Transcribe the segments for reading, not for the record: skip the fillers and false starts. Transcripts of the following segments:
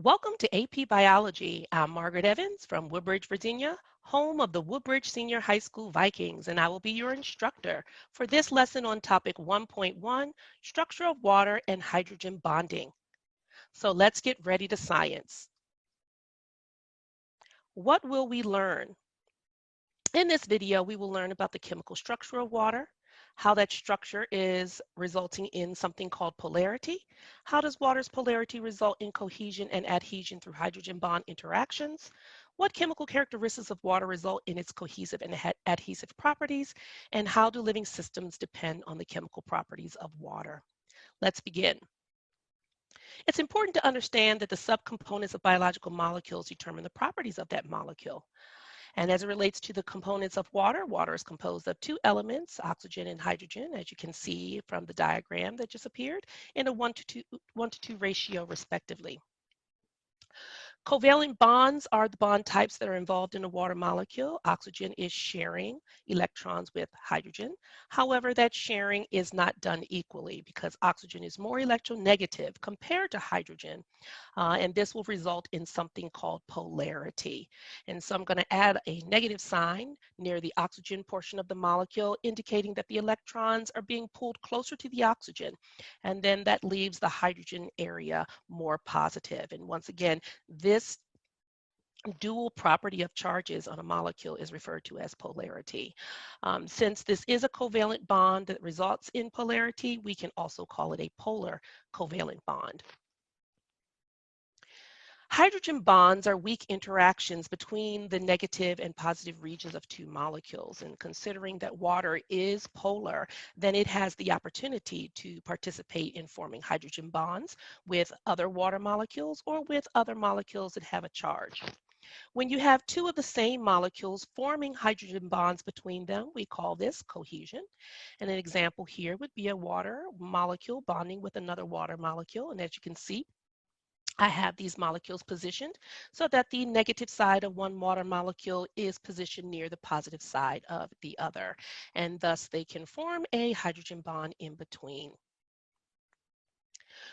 Welcome to AP Biology. I'm Margaret Evans from Woodbridge, Virginia, home of the Woodbridge Senior High School Vikings, and I will be your instructor for this lesson on topic 1.1, structure of water and hydrogen bonding. So let's get ready to science. What will we learn? In this video, we will learn about the chemical structure of water, how that structure is resulting in something called polarity. How does water's polarity result in cohesion and adhesion through hydrogen bond interactions? What chemical characteristics of water result in its cohesive and adhesive properties? And how do living systems depend on the chemical properties of water? Let's begin. It's important to understand that the subcomponents of biological molecules determine the properties of that molecule. And as it relates to the components of water, water is composed of two elements, oxygen and hydrogen, as you can see from the diagram that just appeared, in a 1:2 ratio respectively. Covalent bonds are the bond types that are involved in a water molecule. Oxygen is sharing electrons with hydrogen. However, that sharing is not done equally because oxygen is more electronegative compared to hydrogen. And this will result in something called polarity. And so I'm going to add a negative sign near the oxygen portion of the molecule, indicating that the electrons are being pulled closer to the oxygen. And then that leaves the hydrogen area more positive. And once again, this dual property of charges on a molecule is referred to as polarity. Since this is a covalent bond that results in polarity, we can also call it a polar covalent bond. Hydrogen bonds are weak interactions between the negative and positive regions of two molecules. And considering that water is polar, then it has the opportunity to participate in forming hydrogen bonds with other water molecules or with other molecules that have a charge. When you have two of the same molecules forming hydrogen bonds between them, we call this cohesion. And an example here would be a water molecule bonding with another water molecule. And as you can see, I have these molecules positioned so that the negative side of one water molecule is positioned near the positive side of the other, and thus they can form a hydrogen bond in between.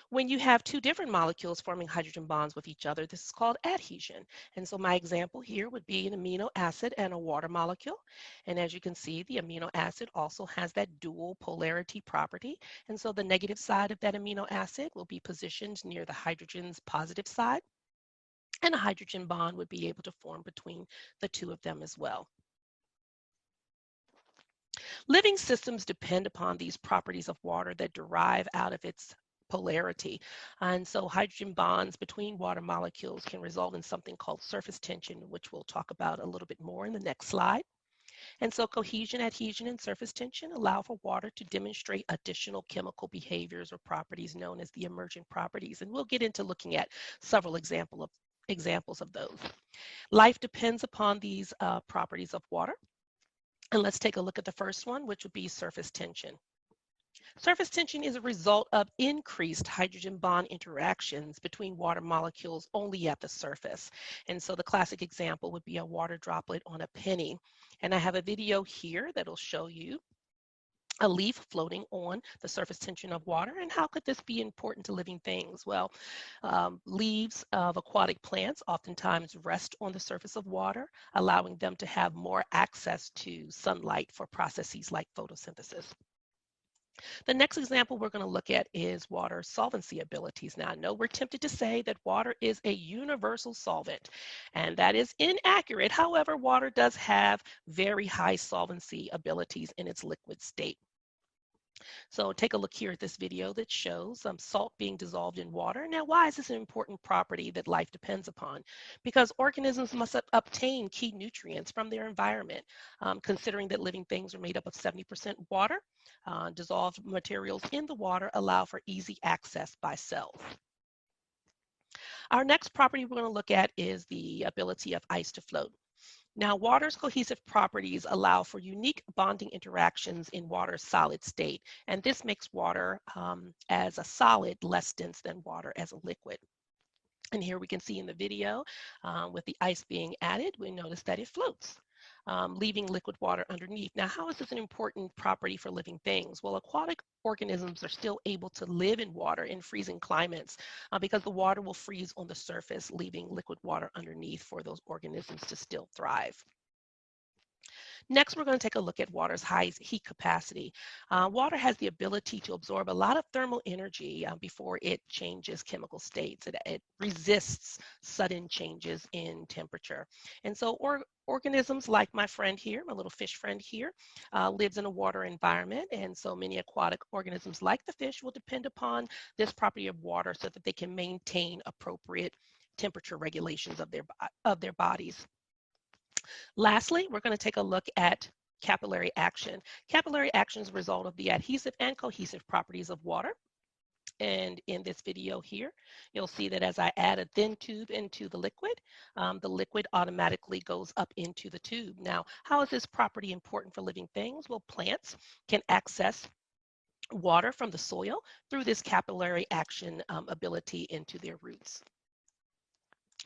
When you have two different molecules forming hydrogen bonds with each other, this is called adhesion. And so my example here would be an amino acid and a water molecule. And as you can see, the amino acid also has that dual polarity property. And so the negative side of that amino acid will be positioned near the hydrogen's positive side. And a hydrogen bond would be able to form between the two of them as well. Living systems depend upon these properties of water that derive out of its polarity. And so hydrogen bonds between water molecules can result in something called surface tension, which we'll talk about a little bit more in the next slide. And so cohesion, adhesion, and surface tension allow for water to demonstrate additional chemical behaviors or properties known as the emergent properties. And we'll get into looking at several examples of those. Life depends upon these properties of water. And let's take a look at the first one, which would be surface tension. Surface tension is a result of increased hydrogen bond interactions between water molecules only at the surface. And so the classic example would be a water droplet on a penny. And I have a video here that'll show you a leaf floating on the surface tension of water. And how could this be important to living things? Well, leaves of aquatic plants oftentimes rest on the surface of water, allowing them to have more access to sunlight for processes like photosynthesis. The next example we're going to look at is water solvency abilities. Now, I know we're tempted to say that water is a universal solvent, and that is inaccurate. However, water does have very high solvency abilities in its liquid state. So take a look here at this video that shows salt being dissolved in water. Now, why is this an important property that life depends upon? Because organisms must obtain key nutrients from their environment. Considering that living things are made up of 70% water, dissolved materials in the water allow for easy access by cells. Our next property we're going to look at is the ability of ice to float. Now, water's cohesive properties allow for unique bonding interactions in water's solid state, and this makes water as a solid less dense than water as a liquid. And here we can see in the video with the ice being added, we notice that it floats, leaving liquid water underneath. Now, how is this an important property for living things? Well, aquatic organisms are still able to live in water in freezing climates because the water will freeze on the surface, leaving liquid water underneath for those organisms to still thrive. Next, we're going to take a look at water's high heat capacity. Water has the ability to absorb a lot of thermal energy before it changes chemical states. It resists sudden changes in temperature. And so organisms like my friend here, my little fish friend here, lives in a water environment. And so many aquatic organisms like the fish will depend upon this property of water so that they can maintain appropriate temperature regulations of their bodies. Lastly, we're going to take a look at capillary action. Capillary action is a result of the adhesive and cohesive properties of water. And in this video here, you'll see that as I add a thin tube into the liquid automatically goes up into the tube. Now, how is this property important for living things? Well, plants can access water from the soil through this capillary action ability into their roots.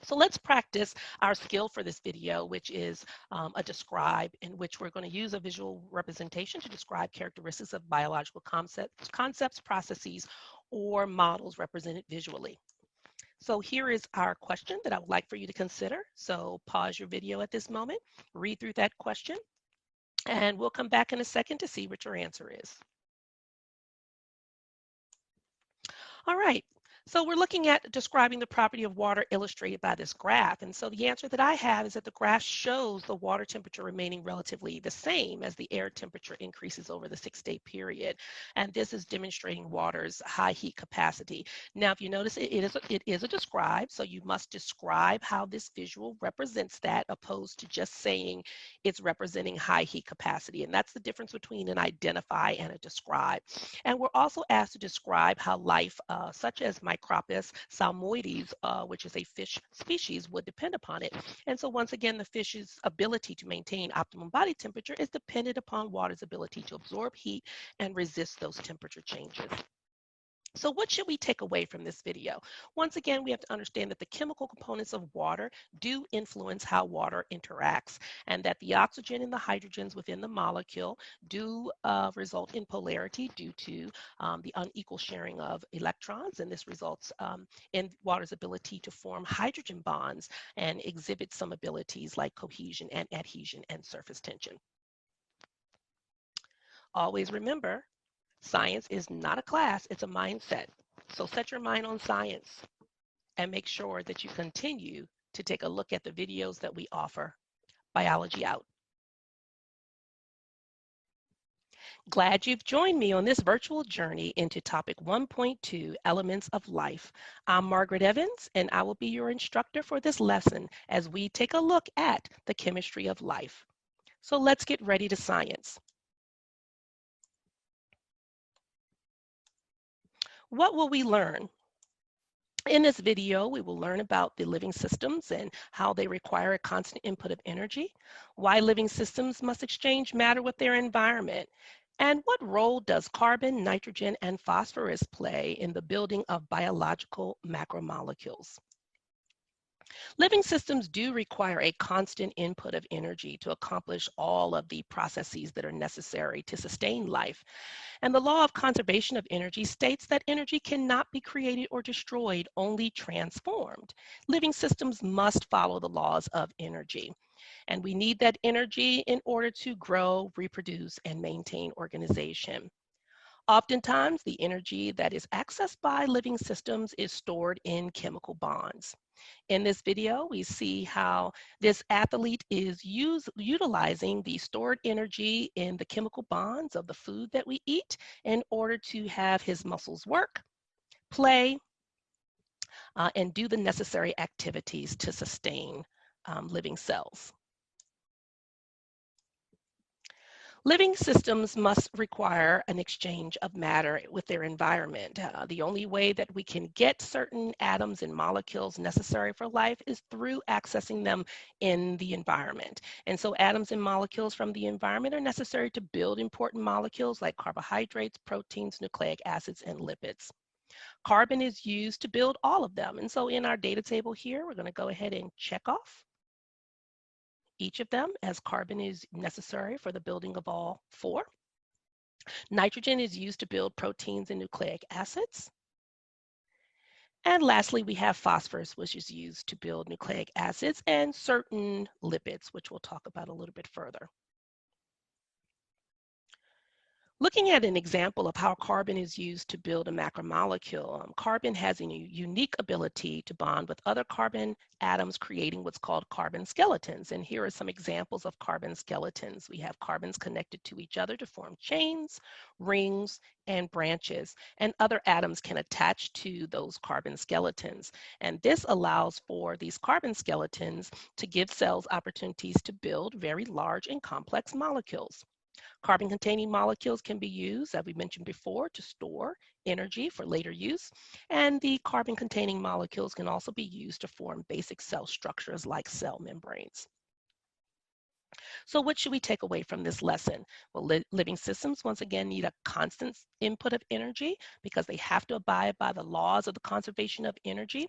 So let's practice our skill for this video, which is a describe, in which we're going to use a visual representation to describe characteristics of biological concepts, processes, or models represented visually. So here is our question that I would like for you to consider. So pause your video at this moment, read through that question, and we'll come back in a second to see what your answer is. All right. So we're looking at describing the property of water illustrated by this graph. And so the answer that I have is that the graph shows the water temperature remaining relatively the same as the air temperature increases over the 6-day period. And this is demonstrating water's high heat capacity. Now, if you notice, it is a describe, so you must describe how this visual represents that, opposed to just saying it's representing high heat capacity. And that's the difference between an identify and a describe. And we're also asked to describe how life, such as Micropus salmoides, which is a fish species, would depend upon it. And so once again, the fish's ability to maintain optimum body temperature is dependent upon water's ability to absorb heat and resist those temperature changes. So what should we take away from this video? Once again, we have to understand that the chemical components of water do influence how water interacts, and that the oxygen and the hydrogens within the molecule do result in polarity due to the unequal sharing of electrons, and this results in water's ability to form hydrogen bonds and exhibit some abilities like cohesion and adhesion and surface tension. Always remember, science is not a class, it's a mindset. So set your mind on science and make sure that you continue to take a look at the videos that we offer. Biology out. Glad you've joined me on this virtual journey into topic 1.2, Elements of Life. I'm Margaret Evans, and I will be your instructor for this lesson as we take a look at the chemistry of life. So let's get ready to science. What will we learn? In this video, we will learn about the living systems and how they require a constant input of energy, why living systems must exchange matter with their environment, and what role does carbon, nitrogen, and phosphorus play in the building of biological macromolecules. Living systems do require a constant input of energy to accomplish all of the processes that are necessary to sustain life. And the law of conservation of energy states that energy cannot be created or destroyed, only transformed. Living systems must follow the laws of energy. And we need that energy in order to grow, reproduce, and maintain organization. Oftentimes, the energy that is accessed by living systems is stored in chemical bonds. In this video, we see how this athlete is utilizing the stored energy in the chemical bonds of the food that we eat in order to have his muscles work, play, and do the necessary activities to sustain living cells. Living systems must require an exchange of matter with their environment. The only way that we can get certain atoms and molecules necessary for life is through accessing them in the environment. And so atoms and molecules from the environment are necessary to build important molecules like carbohydrates, proteins, nucleic acids, and lipids. Carbon is used to build all of them. And so in our data table here, we're going to go ahead and check off each of them, as carbon is necessary for the building of all four. Nitrogen is used to build proteins and nucleic acids. And lastly, we have phosphorus, which is used to build nucleic acids and certain lipids, which we'll talk about a little bit further. Looking at an example of how carbon is used to build a macromolecule, carbon has a unique ability to bond with other carbon atoms, creating what's called carbon skeletons. And here are some examples of carbon skeletons. We have carbons connected to each other to form chains, rings, and branches, and other atoms can attach to those carbon skeletons. And this allows for these carbon skeletons to give cells opportunities to build very large and complex molecules. Carbon-containing molecules can be used, as we mentioned before, to store energy for later use. And the carbon-containing molecules can also be used to form basic cell structures like cell membranes. So what should we take away from this lesson? Well, living systems, once again, need a constant input of energy because they have to abide by the laws of the conservation of energy.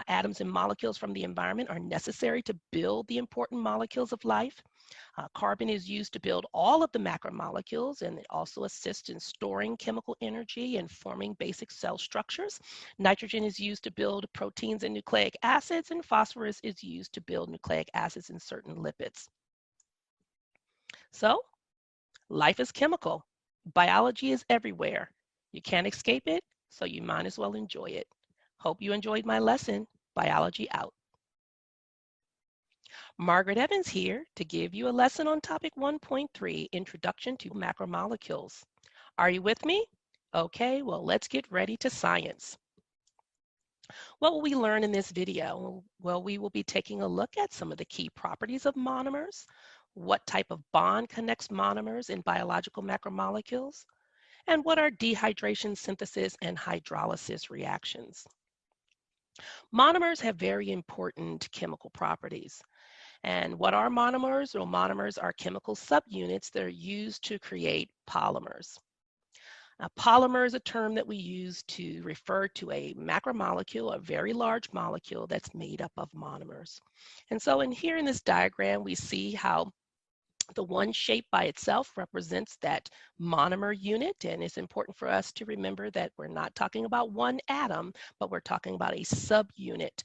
Atoms and molecules from the environment are necessary to build the important molecules of life. Carbon is used to build all of the macromolecules, and it also assists in storing chemical energy and forming basic cell structures. Nitrogen is used to build proteins and nucleic acids, and phosphorus is used to build nucleic acids and certain lipids. So, life is chemical. Biology is everywhere. You can't escape it, so you might as well enjoy it. Hope you enjoyed my lesson. Biology out. Margaret Evans here to give you a lesson on topic 1.3, Introduction to Macromolecules. Are you with me? Okay, well, let's get ready to science. What will we learn in this video? Well, we will be taking a look at some of the key properties of monomers, what type of bond connects monomers in biological macromolecules, and what are dehydration, synthesis, and hydrolysis reactions. Monomers have very important chemical properties. And what are monomers? Well, monomers are chemical subunits that are used to create polymers. Now, polymer is a term that we use to refer to a macromolecule, a very large molecule that's made up of monomers. And so here in this diagram, we see how the one shape by itself represents that monomer unit, and it's important for us to remember that we're not talking about one atom, but we're talking about a subunit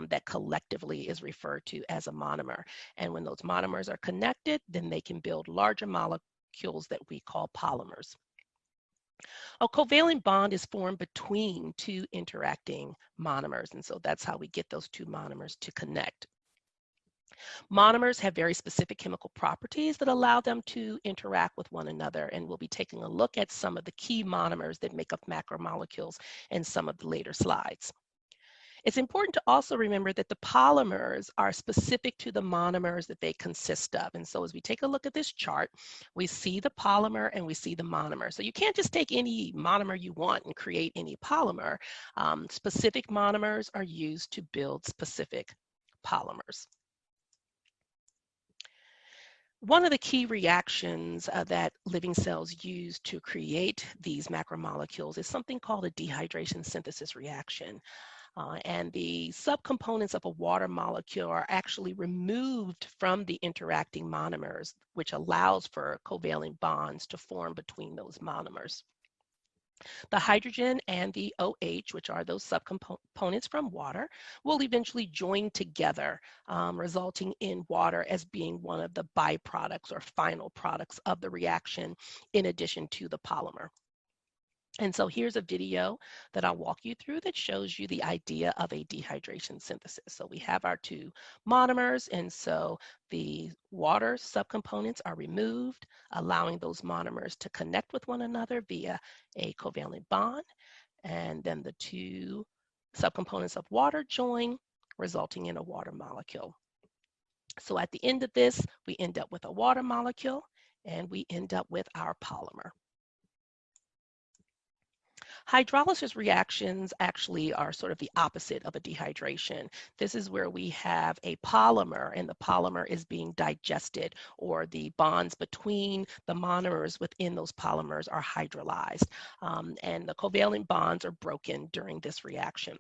that collectively is referred to as a monomer. And when those monomers are connected, then they can build larger molecules that we call polymers. A covalent bond is formed between two interacting monomers, and so that's how we get those two monomers to connect. Monomers have very specific chemical properties that allow them to interact with one another, and we'll be taking a look at some of the key monomers that make up macromolecules in some of the later slides. It's important to also remember that the polymers are specific to the monomers that they consist of. And so as we take a look at this chart, we see the polymer and we see the monomer. So you can't just take any monomer you want and create any polymer. Specific monomers are used to build specific polymers. One of the key reactions that living cells use to create these macromolecules is something called a dehydration synthesis reaction. And the subcomponents of a water molecule are actually removed from the interacting monomers, which allows for covalent bonds to form between those monomers. The hydrogen and the OH, which are those subcomponents from water, will eventually join together, resulting in water as being one of the byproducts or final products of the reaction, in addition to the polymer. And so here's a video that I'll walk you through that shows you the idea of a dehydration synthesis. So we have our two monomers, and so the water subcomponents are removed, allowing those monomers to connect with one another via a covalent bond. And then the two subcomponents of water join, resulting in a water molecule. So at the end of this, we end up with a water molecule, and we end up with our polymer. Hydrolysis reactions actually are sort of the opposite of a dehydration. This is where we have a polymer and the polymer is being digested, or the bonds between the monomers within those polymers are hydrolyzed, and the covalent bonds are broken during this reaction.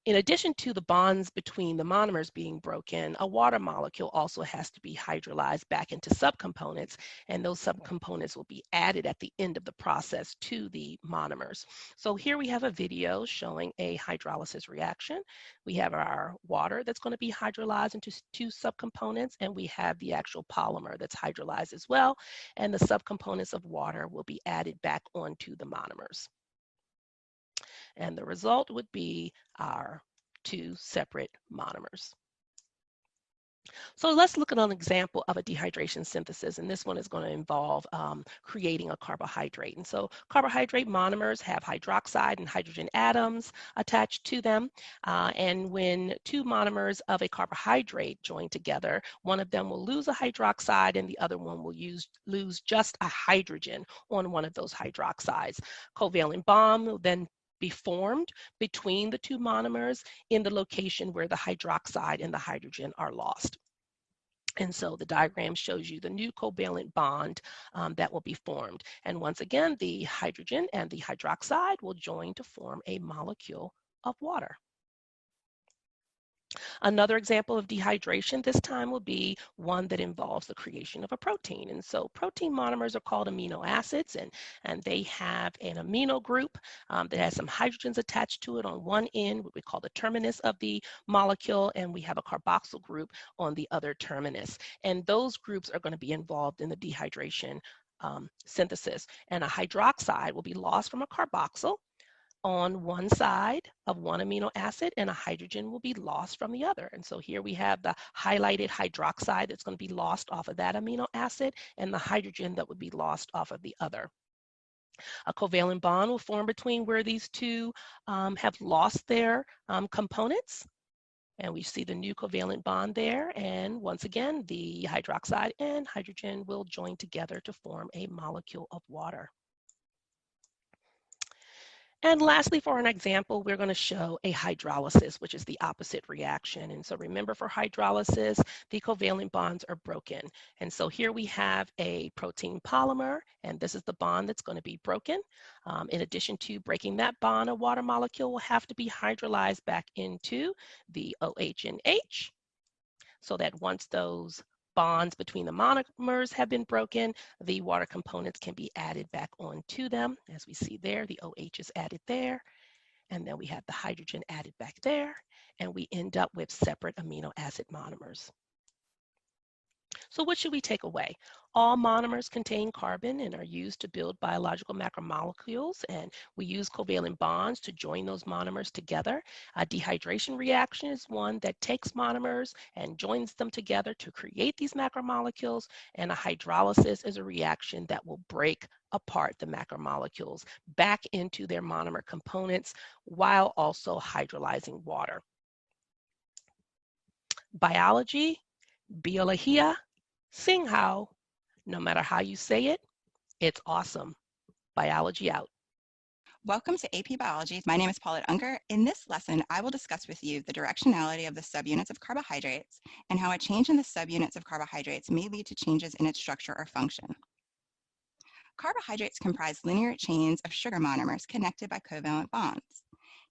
In addition to the bonds between the monomers being broken, a water molecule also has to be hydrolyzed back into subcomponents, and those subcomponents will be added at the end of the process to the monomers. So here we have a video showing a hydrolysis reaction. We have our water that's going to be hydrolyzed into two subcomponents, and we have the actual polymer that's hydrolyzed as well, and the subcomponents of water will be added back onto the monomers. And the result would be our two separate monomers. So let's look at an example of a dehydration synthesis, and this one is going to involve creating a carbohydrate. And so carbohydrate monomers have hydroxide and hydrogen atoms attached to them, and when two monomers of a carbohydrate join together, one of them will lose a hydroxide and the other one will lose just a hydrogen on one of those hydroxides. Covalent bond will then be formed between the two monomers in the location where the hydroxide and the hydrogen are lost. And so the diagram shows you the new covalent bond that will be formed. And once again, the hydrogen and the hydroxide will join to form a molecule of water. Another example of dehydration this time will be one that involves the creation of a protein. And so protein monomers are called amino acids, and they have an amino group that has some hydrogens attached to it on one end, what we call the terminus of the molecule, and we have a carboxyl group on the other terminus. And those groups are going to be involved in the dehydration synthesis. And a hydroxide will be lost from a carboxyl on one side of one amino acid, and a hydrogen will be lost from the other. And so here we have the highlighted hydroxide that's going to be lost off of that amino acid, and the hydrogen that would be lost off of the other. A covalent bond will form between where these two have lost their components. And we see the new covalent bond there. And once again, the hydroxide and hydrogen will join together to form a molecule of water. And lastly, for an example, we're going to show a hydrolysis, which is the opposite reaction. And so remember, for hydrolysis, the covalent bonds are broken. And so here we have a protein polymer, and this is the bond that's going to be broken. In addition to breaking that bond, a water molecule will have to be hydrolyzed back into the OH and H, so that once those bonds between the monomers have been broken, the water components can be added back onto them. As we see there, the OH is added there, and then we have the hydrogen added back there, and we end up with separate amino acid monomers. So what should we take away? All monomers contain carbon and are used to build biological macromolecules, and we use covalent bonds to join those monomers together. A dehydration reaction is one that takes monomers and joins them together to create these macromolecules, and a hydrolysis is a reaction that will break apart the macromolecules back into their monomer components while also hydrolyzing water. Biology, biología, sing how, no matter how you say it, it's awesome. Biology out. Welcome to AP Biology. My name is Paulette Unger. In this lesson, I will discuss with you the directionality of the subunits of carbohydrates and how a change in the subunits of carbohydrates may lead to changes in its structure or function. Carbohydrates comprise linear chains of sugar monomers connected by covalent bonds.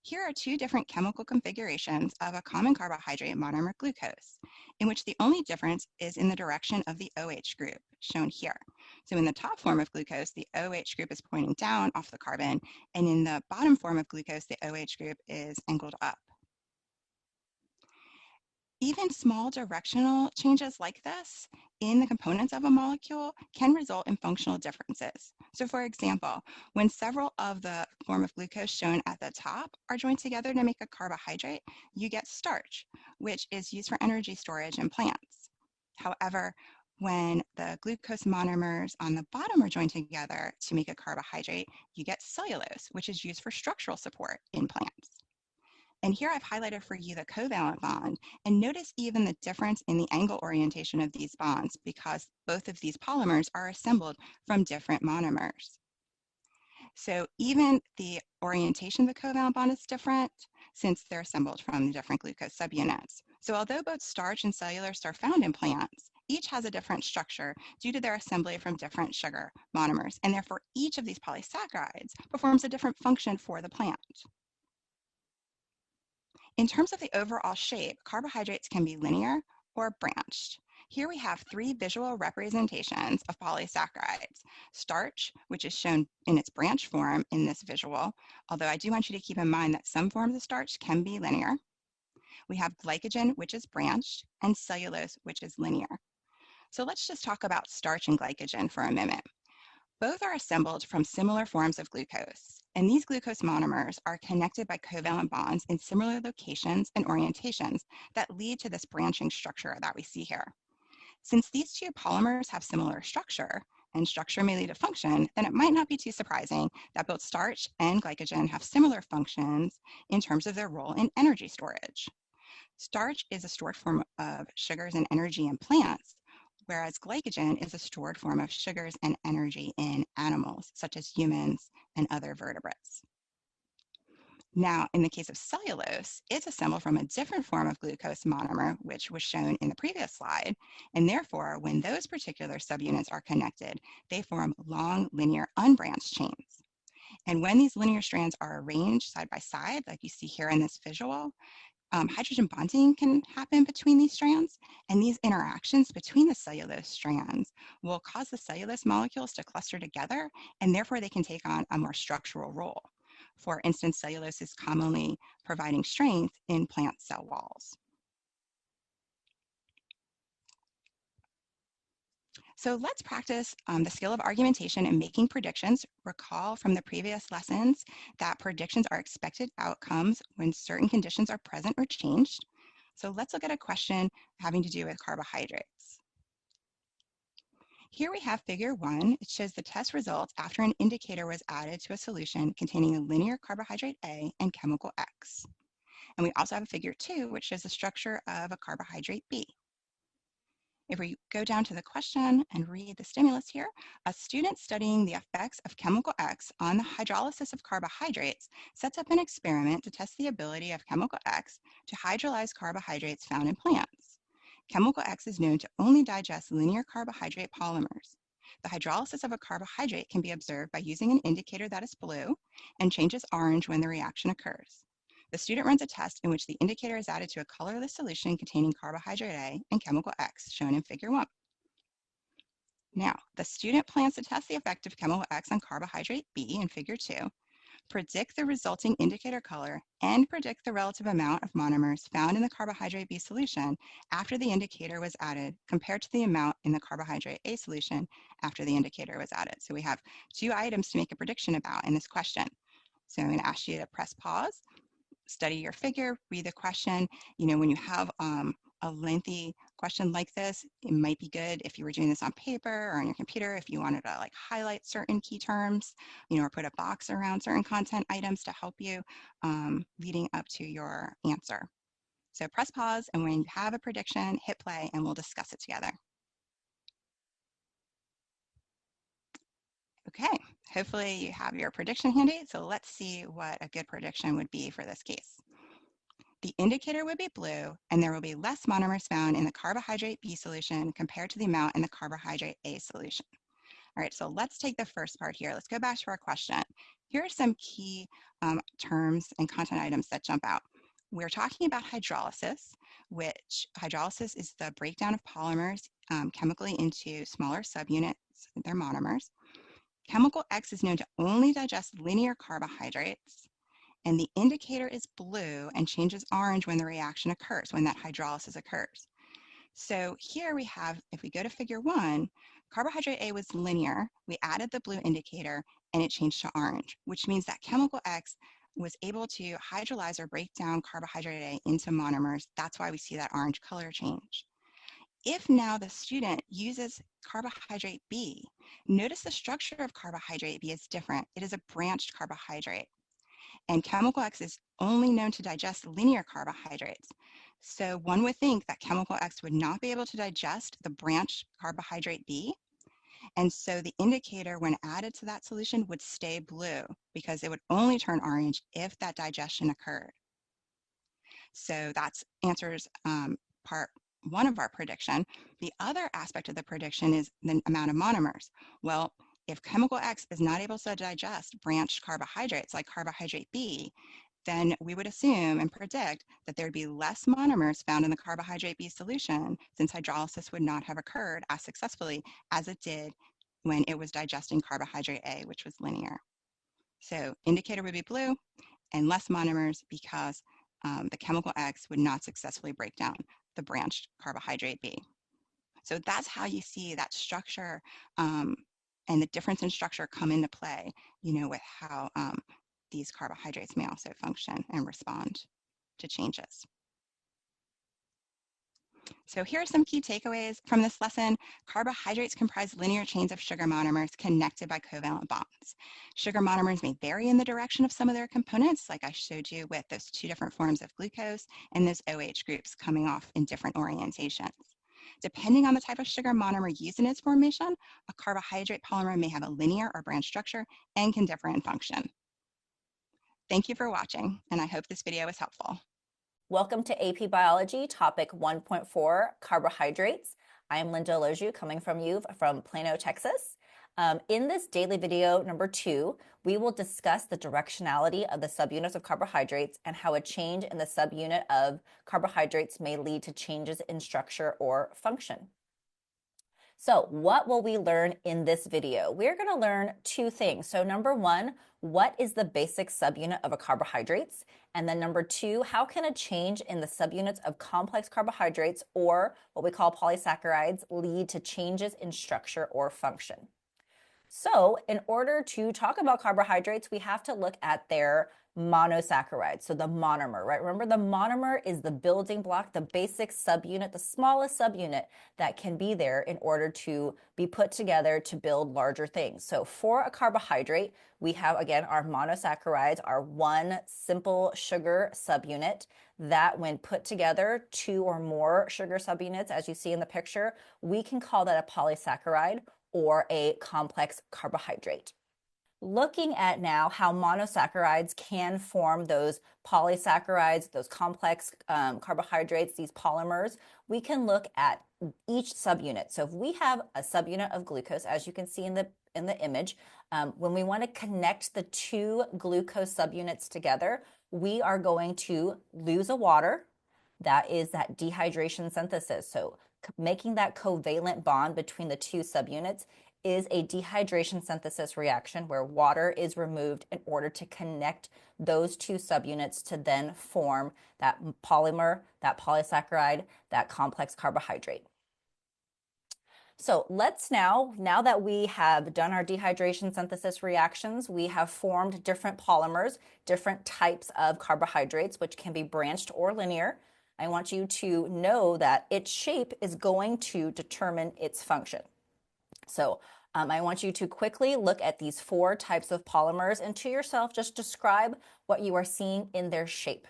Here are two different chemical configurations of a common carbohydrate monomer glucose, in which the only difference is in the direction of the OH group, shown here. So in the top form of glucose, the OH group is pointing down off the carbon, and in the bottom form of glucose, the OH group is angled up. Even small directional changes like this in the components of a molecule can result in functional differences. So for example, when several of the form of glucose shown at the top are joined together to make a carbohydrate, you get starch, which is used for energy storage in plants. However, when the glucose monomers on the bottom are joined together to make a carbohydrate, you get cellulose, which is used for structural support in plants. And here I've highlighted for you the covalent bond, and notice even the difference in the angle orientation of these bonds because both of these polymers are assembled from different monomers. So even the orientation of the covalent bond is different since they're assembled from the different glucose subunits. So although both starch and cellulose are found in plants, each has a different structure due to their assembly from different sugar monomers, and therefore each of these polysaccharides performs a different function for the plant. In terms of the overall shape, carbohydrates can be linear or branched. Here we have three visual representations of polysaccharides. Starch, which is shown in its branch form in this visual, although I do want you to keep in mind that some forms of starch can be linear. We have glycogen, which is branched, and cellulose, which is linear. So let's just talk about starch and glycogen for a minute. Both are assembled from similar forms of glucose, and these glucose monomers are connected by covalent bonds in similar locations and orientations that lead to this branching structure that we see here. Since these two polymers have similar structure, and structure may lead to function, then it might not be too surprising that both starch and glycogen have similar functions in terms of their role in energy storage. Starch is a stored form of sugars and energy in plants, whereas glycogen is a stored form of sugars and energy in animals, such as humans and other vertebrates. Now, in the case of cellulose, it's assembled from a different form of glucose monomer, which was shown in the previous slide, and therefore, when those particular subunits are connected, they form long, linear, unbranched chains. And when these linear strands are arranged side by side, like you see here in this visual, hydrogen bonding can happen between these strands, and these interactions between the cellulose strands will cause the cellulose molecules to cluster together, and therefore they can take on a more structural role. For instance, cellulose is commonly providing strength in plant cell walls. So let's practice the skill of argumentation and making predictions. Recall from the previous lessons that predictions are expected outcomes when certain conditions are present or changed. So let's look at a question having to do with carbohydrates. Here we have figure 1. It shows the test results after an indicator was added to a solution containing a linear carbohydrate A and chemical X. And we also have figure 2, which shows the structure of a carbohydrate B. If we go down to the question and read the stimulus here, a student studying the effects of chemical X on the hydrolysis of carbohydrates sets up an experiment to test the ability of chemical X to hydrolyze carbohydrates found in plants. Chemical X is known to only digest linear carbohydrate polymers. The hydrolysis of a carbohydrate can be observed by using an indicator that is blue and changes orange when the reaction occurs. The student runs a test in which the indicator is added to a colorless solution containing carbohydrate A and chemical X, shown in figure 1. Now, the student plans to test the effect of chemical X on carbohydrate B in figure 2, predict the resulting indicator color, and predict the relative amount of monomers found in the carbohydrate B solution after the indicator was added compared to the amount in the carbohydrate A solution after the indicator was added. So we have two items to make a prediction about in this question. So I'm going to ask you to press pause, study your figure, read the question. When you have a lengthy question like this, it might be good if you were doing this on paper or on your computer, if you wanted to highlight certain key terms, or put a box around certain content items to help you leading up to your answer. So press pause, and when you have a prediction, hit play, and we'll discuss it together. Okay, hopefully you have your prediction handy. So let's see what a good prediction would be for this case. The indicator would be blue, and there will be less monomers found in the carbohydrate B solution compared to the amount in the carbohydrate A solution. All right, so let's take the first part here. Let's go back to our question. Here are some key terms and content items that jump out. We're talking about hydrolysis, which hydrolysis is the breakdown of polymers chemically into smaller subunits, their monomers. Chemical X is known to only digest linear carbohydrates, and the indicator is blue and changes orange when the reaction occurs, when that hydrolysis occurs. So here we have, if we go to figure 1, carbohydrate A was linear, we added the blue indicator, and it changed to orange, which means that chemical X was able to hydrolyze or break down carbohydrate A into monomers. That's why we see that orange color change. If now the student uses carbohydrate B, notice the structure of carbohydrate B is different. It is a branched carbohydrate. And chemical X is only known to digest linear carbohydrates. So one would think that chemical X would not be able to digest the branched carbohydrate B. And so the indicator, when added to that solution, would stay blue because it would only turn orange if that digestion occurred. So that's answers part 1 of our prediction. The other aspect of the prediction is the amount of monomers. Well, if chemical X is not able to digest branched carbohydrates like carbohydrate B, then we would assume and predict that there would be less monomers found in the carbohydrate B solution, since hydrolysis would not have occurred as successfully as it did when it was digesting carbohydrate A, which was linear. So indicator would be blue, and less monomers because the chemical X would not successfully break down the branched carbohydrate B. So that's how you see that structure and the difference in structure come into play, with how these carbohydrates may also function and respond to changes. So here are some key takeaways from this lesson. Carbohydrates comprise linear chains of sugar monomers connected by covalent bonds. Sugar monomers may vary in the direction of some of their components, like I showed you with those two different forms of glucose and those OH groups coming off in different orientations. Depending on the type of sugar monomer used in its formation, a carbohydrate polymer may have a linear or branch structure and can differ in function. Thank you for watching, and I hope this video was helpful. Welcome to AP Biology, topic 1.4, carbohydrates. I am Linda Loju, coming from you from Plano, Texas. In this daily video number 2, we will discuss the directionality of the subunits of carbohydrates and how a change in the subunit of carbohydrates may lead to changes in structure or function. So what will we learn in this video? We're going to learn 2 things. So number 1, what is the basic subunit of a carbohydrates? And then number 2, how can a change in the subunits of complex carbohydrates, or what we call polysaccharides, lead to changes in structure or function? So in order to talk about carbohydrates, we have to look at their monosaccharides, so the monomer, right? Remember, the monomer is the building block, the basic subunit, the smallest subunit that can be there in order to be put together to build larger things. So for a carbohydrate, we have, again, our monosaccharides, our one simple sugar subunit that when put together, 2 or more sugar subunits, as you see in the picture, we can call that a polysaccharide or a complex carbohydrate. Looking at now how monosaccharides can form those polysaccharides, those complex carbohydrates, these polymers, we can look at each subunit. So if we have a subunit of glucose, as you can see in the image, when we want to connect the 2 glucose subunits together, we are going to lose a water. That is that dehydration synthesis. So making that covalent bond between the 2 subunits is a dehydration synthesis reaction where water is removed in order to connect those 2 subunits to then form that polymer, that polysaccharide, that complex carbohydrate. So let's now that we have done our dehydration synthesis reactions, we have formed different polymers, different types of carbohydrates, which can be branched or linear. I want you to know that its shape is going to determine its function. So I want you to quickly look at these 4 types of polymers and to yourself just describe what you are seeing in their shape.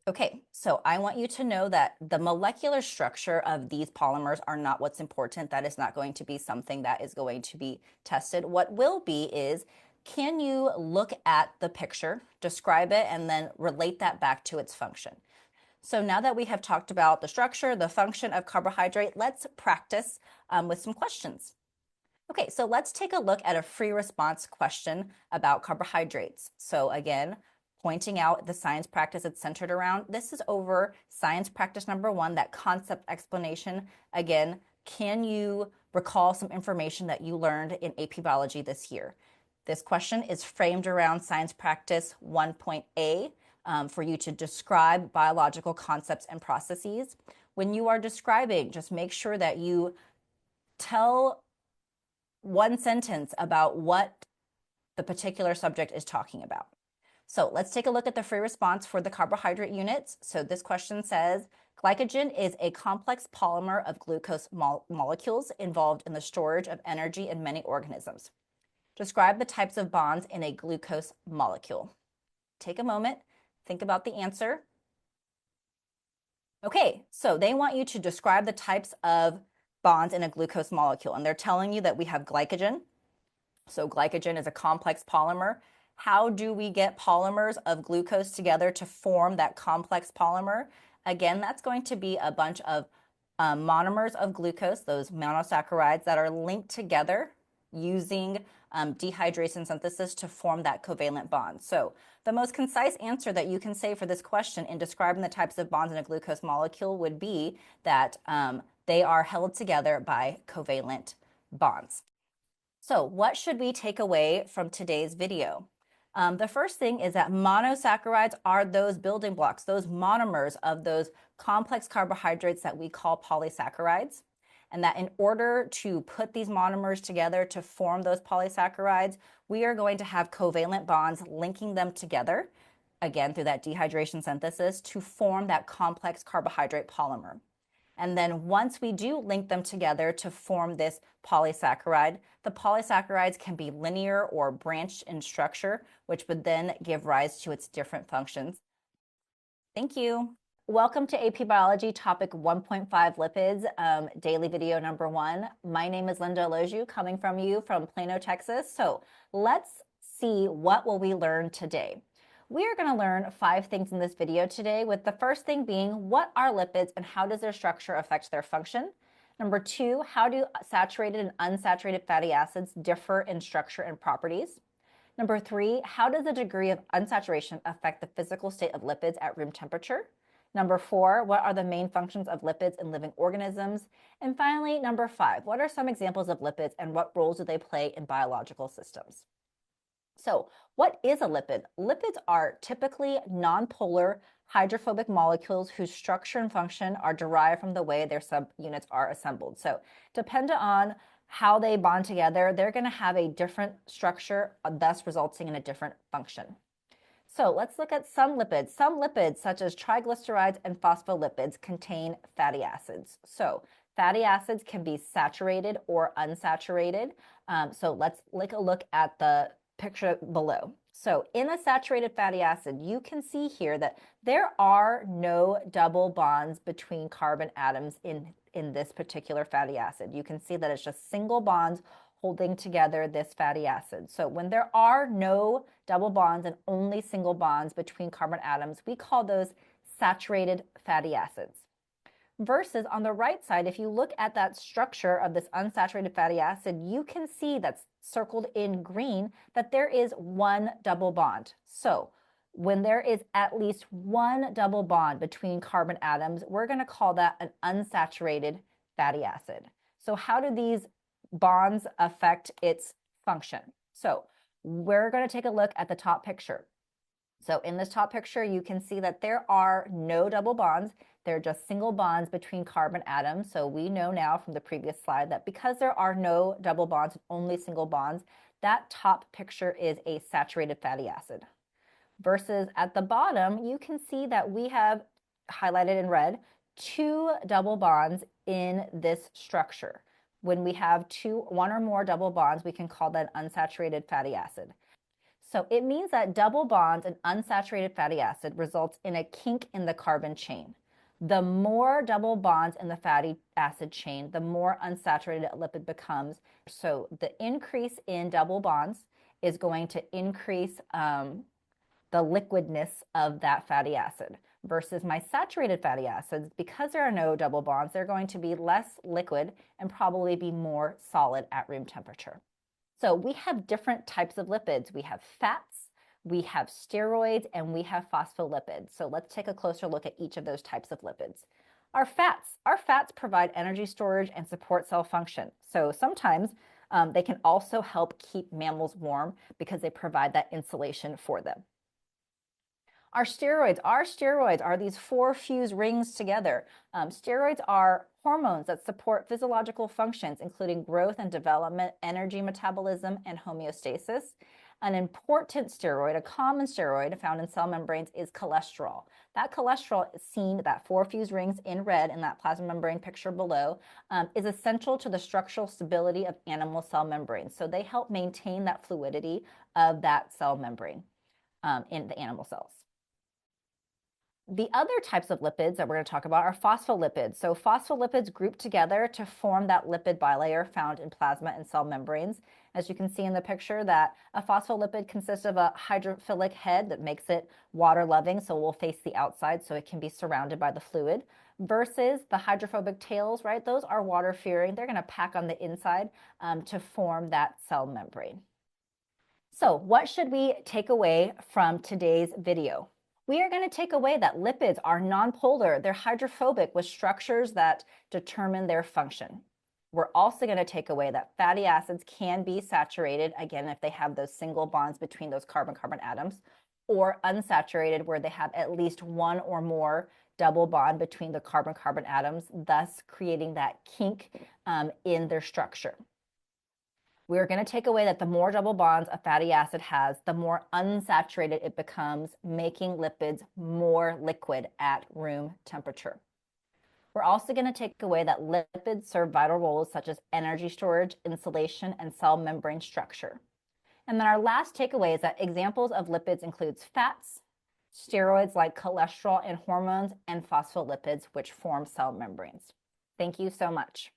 Okay, so I want you to know that the molecular structure of these polymers are not what's important. That is not going to be something that is going to be tested. What will be is, can you look at the picture, describe it, and then relate that back to its function? So now that we have talked about the structure, the function of carbohydrate, let's practice with some questions. Okay, so let's take a look at a free response question about carbohydrates. So again, pointing out the science practice it's centered around. This is over science practice number 1, that concept explanation. Again, can you recall some information that you learned in AP Biology this year? This question is framed around science practice 1.A for you to describe biological concepts and processes. When you are describing, just make sure that you tell 1 sentence about what the particular subject is talking about. So let's take a look at the free response for the carbohydrate units. So this question says, glycogen is a complex polymer of glucose molecules involved in the storage of energy in many organisms. Describe the types of bonds in a glucose molecule. Take a moment, think about the answer. Okay, so they want you to describe the types of bonds in a glucose molecule, and they're telling you that we have glycogen. So glycogen is a complex polymer. How do we get polymers of glucose together to form that complex polymer? Again, that's going to be a bunch of monomers of glucose, those monosaccharides that are linked together using dehydration synthesis to form that covalent bond. So the most concise answer that you can say for this question in describing the types of bonds in a glucose molecule would be that they are held together by covalent bonds. So what should we take away from today's video? The first thing is that monosaccharides are those building blocks, those monomers of those complex carbohydrates that we call polysaccharides. And that in order to put these monomers together to form those polysaccharides, we are going to have covalent bonds linking them together, again, through that dehydration synthesis to form that complex carbohydrate polymer. And then once we do link them together to form this polysaccharide, the polysaccharides can be linear or branched in structure, which would then give rise to its different functions. Thank you. Welcome to AP Biology topic 1.5 lipids, daily video number 1. My name is Linda Loju, coming from you from Plano, Texas. So let's see what will we learn today. We are going to learn 5 things in this video today, with the first thing being what are lipids and how does their structure affect their function. Number 2, how do saturated and unsaturated fatty acids differ in structure and properties? Number 3, how does the degree of unsaturation affect the physical state of lipids at room temperature? Number 4, what are the main functions of lipids in living organisms? And finally, number 5, what are some examples of lipids and what roles do they play in biological systems? So what is a lipid? Lipids are typically nonpolar hydrophobic molecules whose structure and function are derived from the way their subunits are assembled. So dependent on how they bond together, they're going to have a different structure, thus resulting in a different function. So let's look at some lipids. Some lipids, such as triglycerides and phospholipids, contain fatty acids. So fatty acids can be saturated or unsaturated. So let's take a look at the picture below. So in a saturated fatty acid, you can see here that there are no double bonds between carbon atoms in this particular fatty acid. You can see that it's just single bonds holding together this fatty acid. So when there are no double bonds and only single bonds between carbon atoms, we call those saturated fatty acids. Versus on the right side, if you look at that structure of this unsaturated fatty acid, you can see that's circled in green that there is one double bond. So when there is at least one double bond between carbon atoms, we're going to call that an unsaturated fatty acid. So how do these bonds affect its function? So we're going to take a look at the top picture. So in this top picture, you can see that there are no double bonds. They're just single bonds between carbon atoms. So we know now from the previous slide that because there are no double bonds, only single bonds, that top picture is a saturated fatty acid. Versus at the bottom, you can see that we have highlighted in red 2 double bonds in this structure. When we have 1 or more double bonds, we can call that an unsaturated fatty acid. So it means that double bonds in unsaturated fatty acid results in a kink in the carbon chain. The more double bonds in the fatty acid chain, the more unsaturated a lipid becomes. So the increase in double bonds is going to increase the liquidness of that fatty acid. Versus my saturated fatty acids, because there are no double bonds, they're going to be less liquid and probably be more solid at room temperature. So we have different types of lipids. We have fats, we have steroids, and we have phospholipids. So let's take a closer look at each of those types of lipids. Our fats provide energy storage and support cell function. So sometimes they can also help keep mammals warm because they provide that insulation for them. Our steroids are these 4 fused rings together. Steroids are hormones that support physiological functions, including growth and development, energy metabolism, and homeostasis. An important steroid, a common steroid found in cell membranes, is cholesterol. That cholesterol is seen, that 4 fused rings in red in that plasma membrane picture below, is essential to the structural stability of animal cell membranes. So they help maintain that fluidity of that cell membrane in the animal cells. The other types of lipids that we're going to talk about are phospholipids. So phospholipids group together to form that lipid bilayer found in plasma and cell membranes. As you can see in the picture, that a phospholipid consists of a hydrophilic head that makes it water-loving, so it will face the outside so it can be surrounded by the fluid, versus the hydrophobic tails, right? Those are water-fearing. They're going to pack on the inside to form that cell membrane. So what should we take away from today's video? We are going to take away that lipids are nonpolar. They're hydrophobic with structures that determine their function. We're also going to take away that fatty acids can be saturated, again, if they have those single bonds between those carbon-carbon atoms, or unsaturated where they have at least one or more double bond between the carbon-carbon atoms, thus creating that kink in their structure. We're going to take away that the more double bonds a fatty acid has, the more unsaturated it becomes, making lipids more liquid at room temperature. We're also going to take away that lipids serve vital roles such as energy storage, insulation, and cell membrane structure. And then our last takeaway is that examples of lipids includes fats, steroids like cholesterol and hormones, and phospholipids, which form cell membranes. Thank you so much.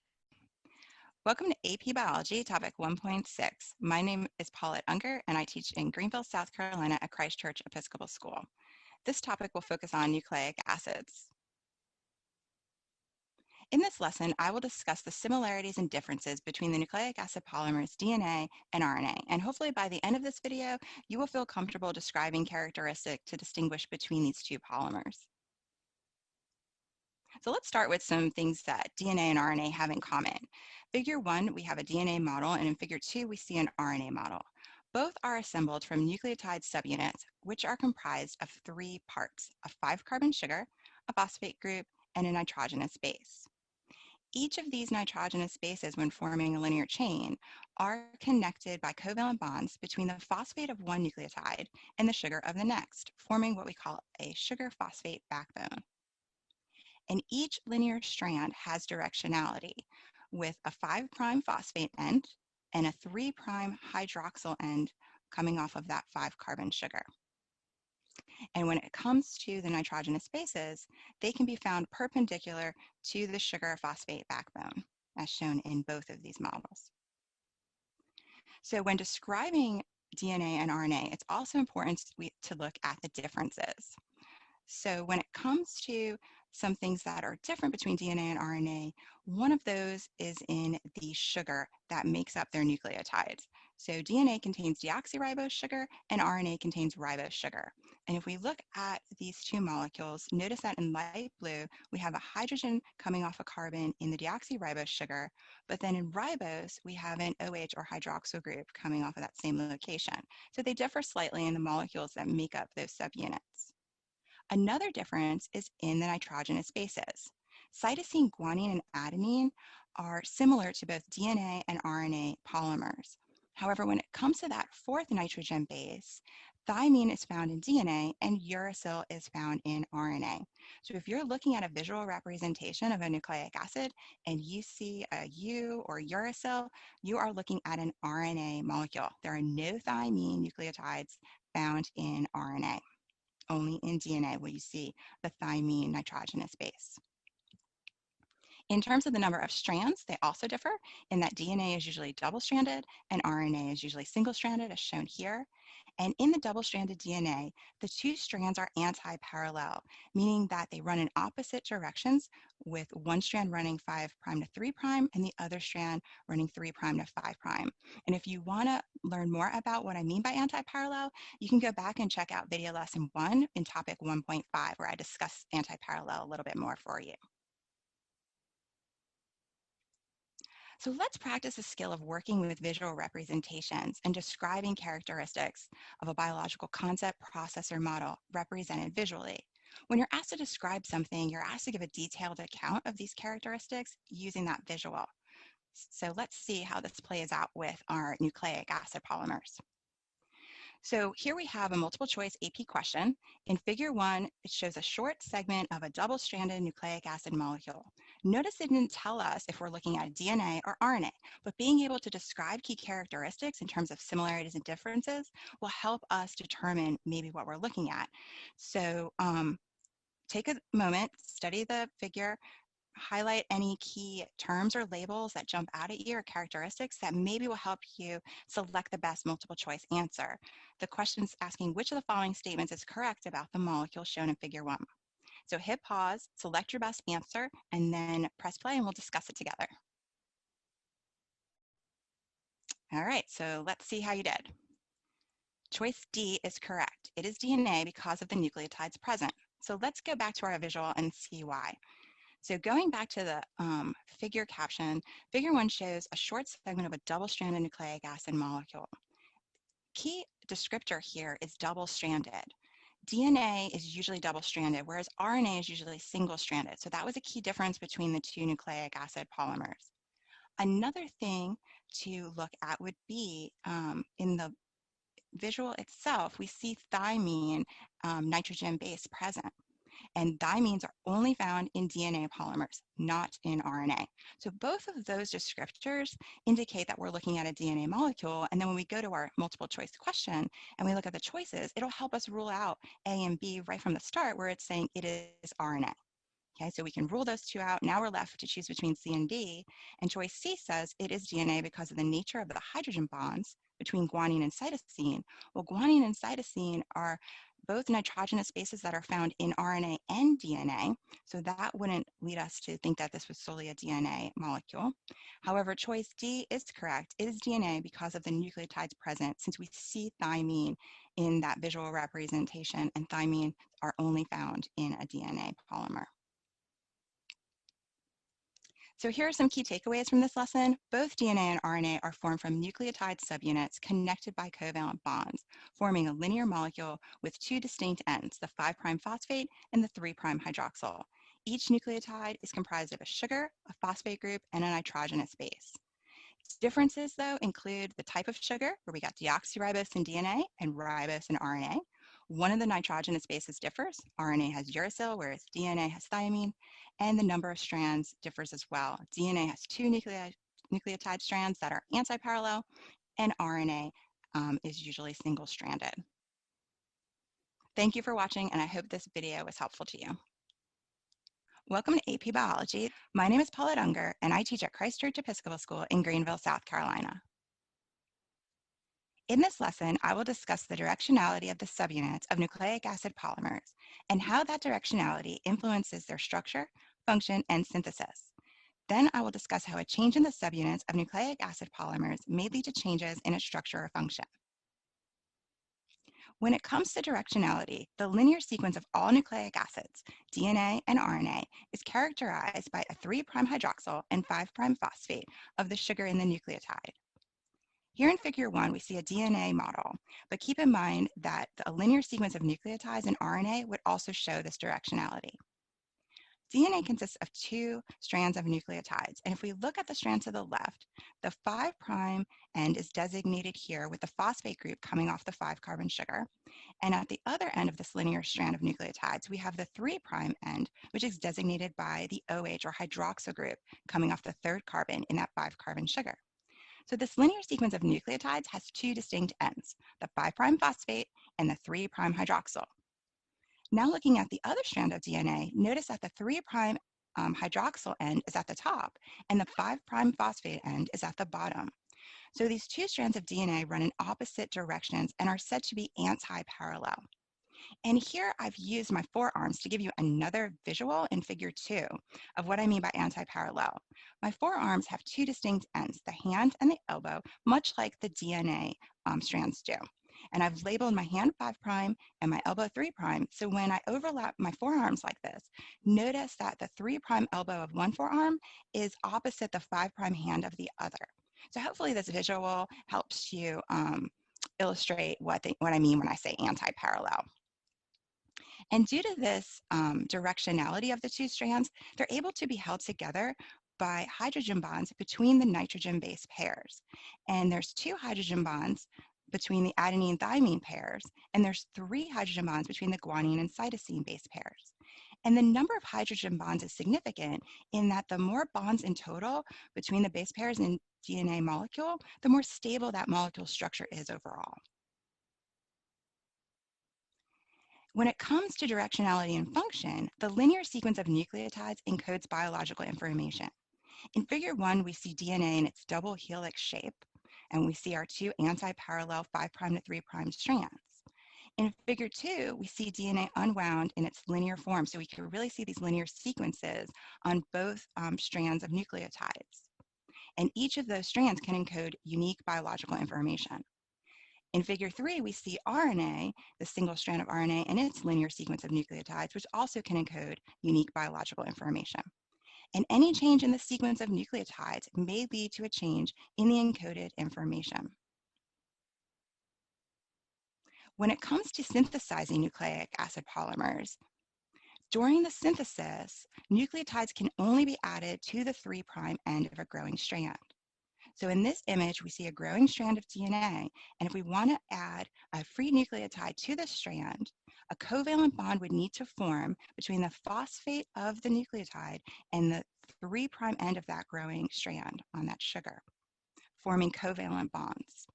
Welcome to AP Biology, topic 1.6. My name is Paulette Unger, and I teach in Greenville, South Carolina at Christ Church Episcopal School. This topic will focus on nucleic acids. In this lesson, I will discuss the similarities and differences between the nucleic acid polymers DNA and RNA, and hopefully by the end of this video, you will feel comfortable describing characteristics to distinguish between these two polymers. So let's start with some things that DNA and RNA have in common. Figure 1, we have a DNA model, and in Figure 2, we see an RNA model. Both are assembled from nucleotide subunits, which are comprised of 3 parts: a 5-carbon sugar, a phosphate group, and a nitrogenous base. Each of these nitrogenous bases, when forming a linear chain, are connected by covalent bonds between the phosphate of one nucleotide and the sugar of the next, forming what we call a sugar-phosphate backbone. And each linear strand has directionality, with a 5' phosphate end and a 3' hydroxyl end coming off of that 5-carbon sugar. And when it comes to the nitrogenous bases, they can be found perpendicular to the sugar phosphate backbone, as shown in both of these models. So when describing DNA and RNA, it's also important to look at the differences. So when it comes to some things that are different between DNA and RNA, one of those is in the sugar that makes up their nucleotides. So DNA contains deoxyribose sugar and RNA contains ribose sugar. And if we look at these two molecules, notice that in light blue, we have a hydrogen coming off a carbon in the deoxyribose sugar, but then in ribose, we have an OH or hydroxyl group coming off of that same location. So they differ slightly in the molecules that make up those subunits. Another difference is in the nitrogenous bases. Cytosine, guanine, and adenine are similar to both DNA and RNA polymers. However, when it comes to that 4th nitrogen base, thymine is found in DNA and uracil is found in RNA. So if you're looking at a visual representation of a nucleic acid and you see a U or uracil, you are looking at an RNA molecule. There are no thymine nucleotides found in RNA. Only in DNA will you see the thymine nitrogenous base. In terms of the number of strands, they also differ in that DNA is usually double-stranded and RNA is usually single-stranded, as shown here. And in the double-stranded DNA, the 2 strands are anti-parallel, meaning that they run in opposite directions, with one strand running 5' to 3' and the other strand running 3' to 5'. And if you want to learn more about what I mean by anti-parallel, you can go back and check out video lesson 1 in topic 1.5, where I discuss anti-parallel a little bit more for you. So let's practice the skill of working with visual representations and describing characteristics of a biological concept, process, or model represented visually. When you're asked to describe something, you're asked to give a detailed account of these characteristics using that visual. So let's see how this plays out with our nucleic acid polymers. So here we have a multiple choice AP question. In Figure 1, it shows a short segment of a double-stranded nucleic acid molecule. Notice it didn't tell us if we're looking at DNA or RNA, but being able to describe key characteristics in terms of similarities and differences will help us determine maybe what we're looking at. So take a moment, study the figure, highlight any key terms or labels that jump out at you or characteristics that maybe will help you select the best multiple choice answer. The question's asking which of the following statements is correct about the molecule shown in Figure 1. So hit pause, select your best answer, and then press play and we'll discuss it together. All right, so let's see how you did. Choice D is correct. It is DNA because of the nucleotides present. So let's go back to our visual and see why. So going back to the figure caption, figure 1 shows a short segment of a double-stranded nucleic acid molecule. Key descriptor here is double-stranded. DNA is usually double-stranded, whereas RNA is usually single-stranded. So that was a key difference between the two nucleic acid polymers. Another thing to look at would be in the visual itself, we see thymine nitrogen base present. And thymines are only found in DNA polymers, not in RNA. So both of those descriptors indicate that we're looking at a DNA molecule. And then when we go to our multiple choice question and we look at the choices, it'll help us rule out A and B right from the start where it's saying it is RNA. Okay, so we can rule those two out. Now we're left to choose between C and D. And choice C says it is DNA because of the nature of the hydrogen bonds between guanine and cytosine. Well, guanine and cytosine are both nitrogenous bases that are found in RNA and DNA, so that wouldn't lead us to think that this was solely a DNA molecule. However, choice D is correct. It is DNA because of the nucleotides present, since we see thymine in that visual representation, and thymine are only found in a DNA polymer. So here are some key takeaways from this lesson. Both DNA and RNA are formed from nucleotide subunits connected by covalent bonds, forming a linear molecule with two distinct ends, the 5' phosphate and the 3' hydroxyl. Each nucleotide is comprised of a sugar, a phosphate group, and a nitrogenous base. Differences, though, include the type of sugar, where we got deoxyribose in DNA and ribose in RNA. One of the nitrogenous bases differs. RNA has uracil, whereas DNA has thymine, and the number of strands differs as well. DNA has two nucleotide strands that are antiparallel, and RNA is usually single-stranded. Thank you for watching, and I hope this video was helpful to you. Welcome to AP Biology. My name is Paulette Unger, and I teach at Christ Church Episcopal School in Greenville, South Carolina. In this lesson, I will discuss the directionality of the subunits of nucleic acid polymers and how that directionality influences their structure, function, and synthesis. Then I will discuss how a change in the subunits of nucleic acid polymers may lead to changes in its structure or function. When it comes to directionality, the linear sequence of all nucleic acids, DNA and RNA, is characterized by a 3' hydroxyl and 5' phosphate of the sugar in the nucleotide. Here in figure 1, we see a DNA model, but keep in mind that a linear sequence of nucleotides and RNA would also show this directionality. DNA consists of two strands of nucleotides, and if we look at the strand to the left, the 5' end is designated here with the phosphate group coming off the 5-carbon sugar, and at the other end of this linear strand of nucleotides, we have the 3' end, which is designated by the OH or hydroxyl group coming off the 3rd carbon in that 5-carbon sugar. So this linear sequence of nucleotides has two distinct ends, the 5' phosphate and the 3' hydroxyl. Now looking at the other strand of DNA, notice that the 3' hydroxyl end is at the top and the 5' phosphate end is at the bottom. So these two strands of DNA run in opposite directions and are said to be anti-parallel. And here I've used my forearms to give you another visual in figure 2 of what I mean by anti-parallel. My forearms have two distinct ends, the hand and the elbow, much like the DNA strands do. And I've labeled my hand 5' and my elbow 3'. So when I overlap my forearms like this, notice that the 3' elbow of one forearm is opposite the 5' hand of the other. So hopefully this visual helps you illustrate what I mean when I say anti-parallel. And due to this directionality of the two strands, they're able to be held together by hydrogen bonds between the nitrogen base pairs. And there's 2 hydrogen bonds between the adenine-thymine pairs, and there's 3 hydrogen bonds between the guanine and cytosine base pairs. And the number of hydrogen bonds is significant in that the more bonds in total between the base pairs in DNA molecule, the more stable that molecule structure is overall. When it comes to directionality and function, the linear sequence of nucleotides encodes biological information. In figure 1, we see DNA in its double helix shape, and we see our two anti-parallel 5' to 3' strands. In figure 2, we see DNA unwound in its linear form, so we can really see these linear sequences on both strands of nucleotides. And each of those strands can encode unique biological information. In figure 3, we see RNA, the single strand of RNA, and its linear sequence of nucleotides, which also can encode unique biological information. And any change in the sequence of nucleotides may lead to a change in the encoded information. When it comes to synthesizing nucleic acid polymers, during the synthesis, nucleotides can only be added to the 3' end of a growing strand. So in this image, we see a growing strand of DNA, and if we want to add a free nucleotide to this strand, a covalent bond would need to form between the phosphate of the nucleotide and the 3' end of that growing strand on that sugar, forming covalent bonds.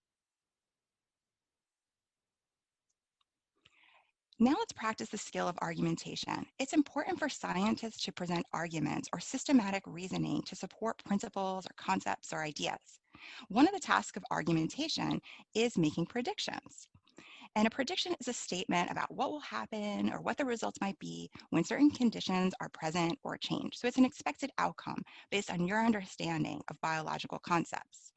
Now let's practice the skill of argumentation. It's important for scientists to present arguments or systematic reasoning to support principles or concepts or ideas. One of the tasks of argumentation is making predictions. And a prediction is a statement about what will happen or what the results might be when certain conditions are present or change. So it's an expected outcome based on your understanding of biological concepts.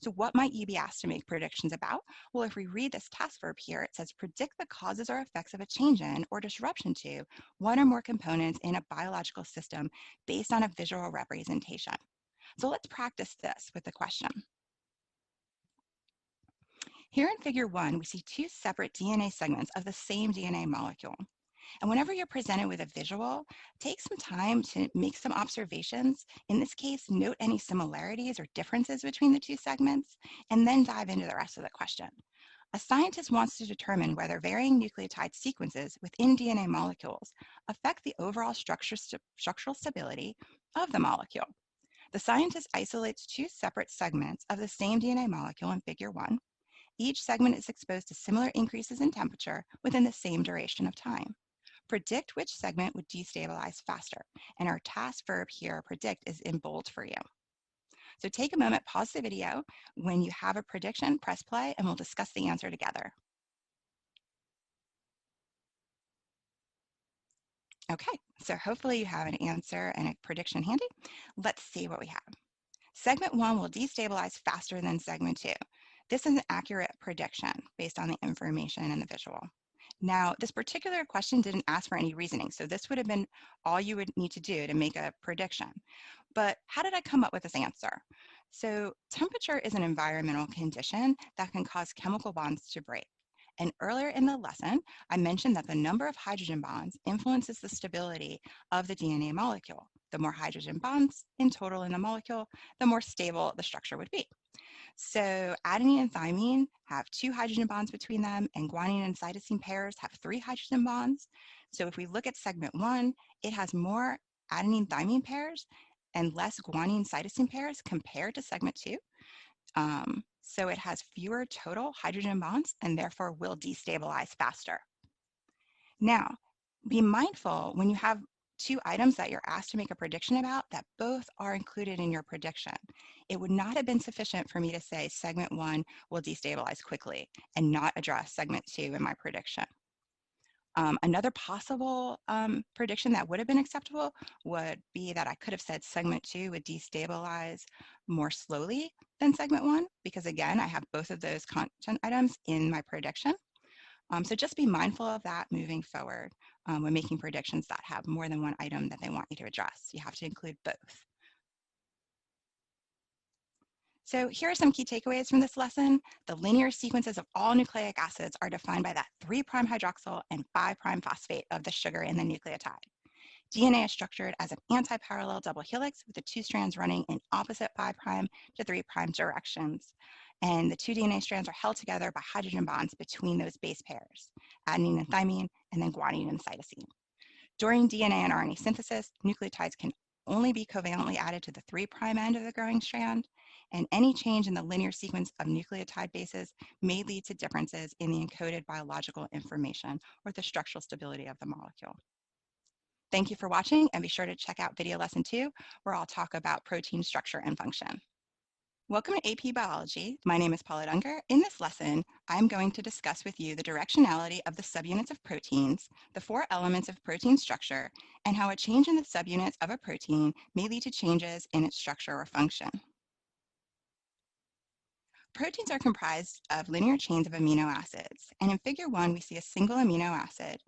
So what might you be asked to make predictions about? Well, if we read this task verb here, it says predict the causes or effects of a change in or disruption to one or more components in a biological system based on a visual representation. So let's practice this with the question. Here in figure 1, we see 2 separate DNA segments of the same DNA molecule. And whenever you're presented with a visual, take some time to make some observations. In this case, note any similarities or differences between the 2 segments, and then dive into the rest of the question. A scientist wants to determine whether varying nucleotide sequences within DNA molecules affect the overall structural stability of the molecule. The scientist isolates 2 separate segments of the same DNA molecule in figure 1. Each segment is exposed to similar increases in temperature within the same duration of time. Predict which segment would destabilize faster. And our task verb here, predict, is in bold for you. So take a moment, pause the video. When you have a prediction, press play, and we'll discuss the answer together. Okay, so hopefully you have an answer and a prediction handy. Let's see what we have. Segment 1 will destabilize faster than segment 2. This is an accurate prediction based on the information in the visual. Now, this particular question didn't ask for any reasoning, so this would have been all you would need to do to make a prediction. But how did I come up with this answer? So temperature is an environmental condition that can cause chemical bonds to break. And earlier in the lesson, I mentioned that the number of hydrogen bonds influences the stability of the DNA molecule. The more hydrogen bonds in total in the molecule, the more stable the structure would be. So adenine and thymine have 2 hydrogen bonds between them, and guanine and cytosine pairs have 3 hydrogen bonds. So if we look at segment 1, it has more adenine-thymine pairs and less guanine-cytosine pairs compared to segment 2. So it has fewer total hydrogen bonds and therefore will destabilize faster. Now, be mindful when you have 2 items that you're asked to make a prediction about that both are included in your prediction. It would not have been sufficient for me to say segment 1 will destabilize quickly and not address segment 2 in my prediction. Another possible prediction that would have been acceptable would be that I could have said segment 2 would destabilize more slowly than segment 1, because again, I have both of those content items in my prediction. So just be mindful of that moving forward when making predictions that have more than one item that they want you to address. You have to include both. So here are some key takeaways from this lesson. The linear sequences of all nucleic acids are defined by that 3' hydroxyl and 5' phosphate of the sugar in the nucleotide. DNA is structured as an anti-parallel double helix with the 2 strands running in opposite 5' to 3' directions. And the 2 DNA strands are held together by hydrogen bonds between those base pairs, adenine and thymine, and then guanine and cytosine. During DNA and RNA synthesis, nucleotides can only be covalently added to the 3' end of the growing strand, and any change in the linear sequence of nucleotide bases may lead to differences in the encoded biological information or the structural stability of the molecule. Thank you for watching, and be sure to check out video lesson 2, where I'll talk about protein structure and function. Welcome to AP Biology. My name is Paula Dunger. In this lesson, I'm going to discuss with you the directionality of the subunits of proteins, the 4 elements of protein structure, and how a change in the subunits of a protein may lead to changes in its structure or function. Proteins are comprised of linear chains of amino acids, and in figure 1, we see a single amino acid.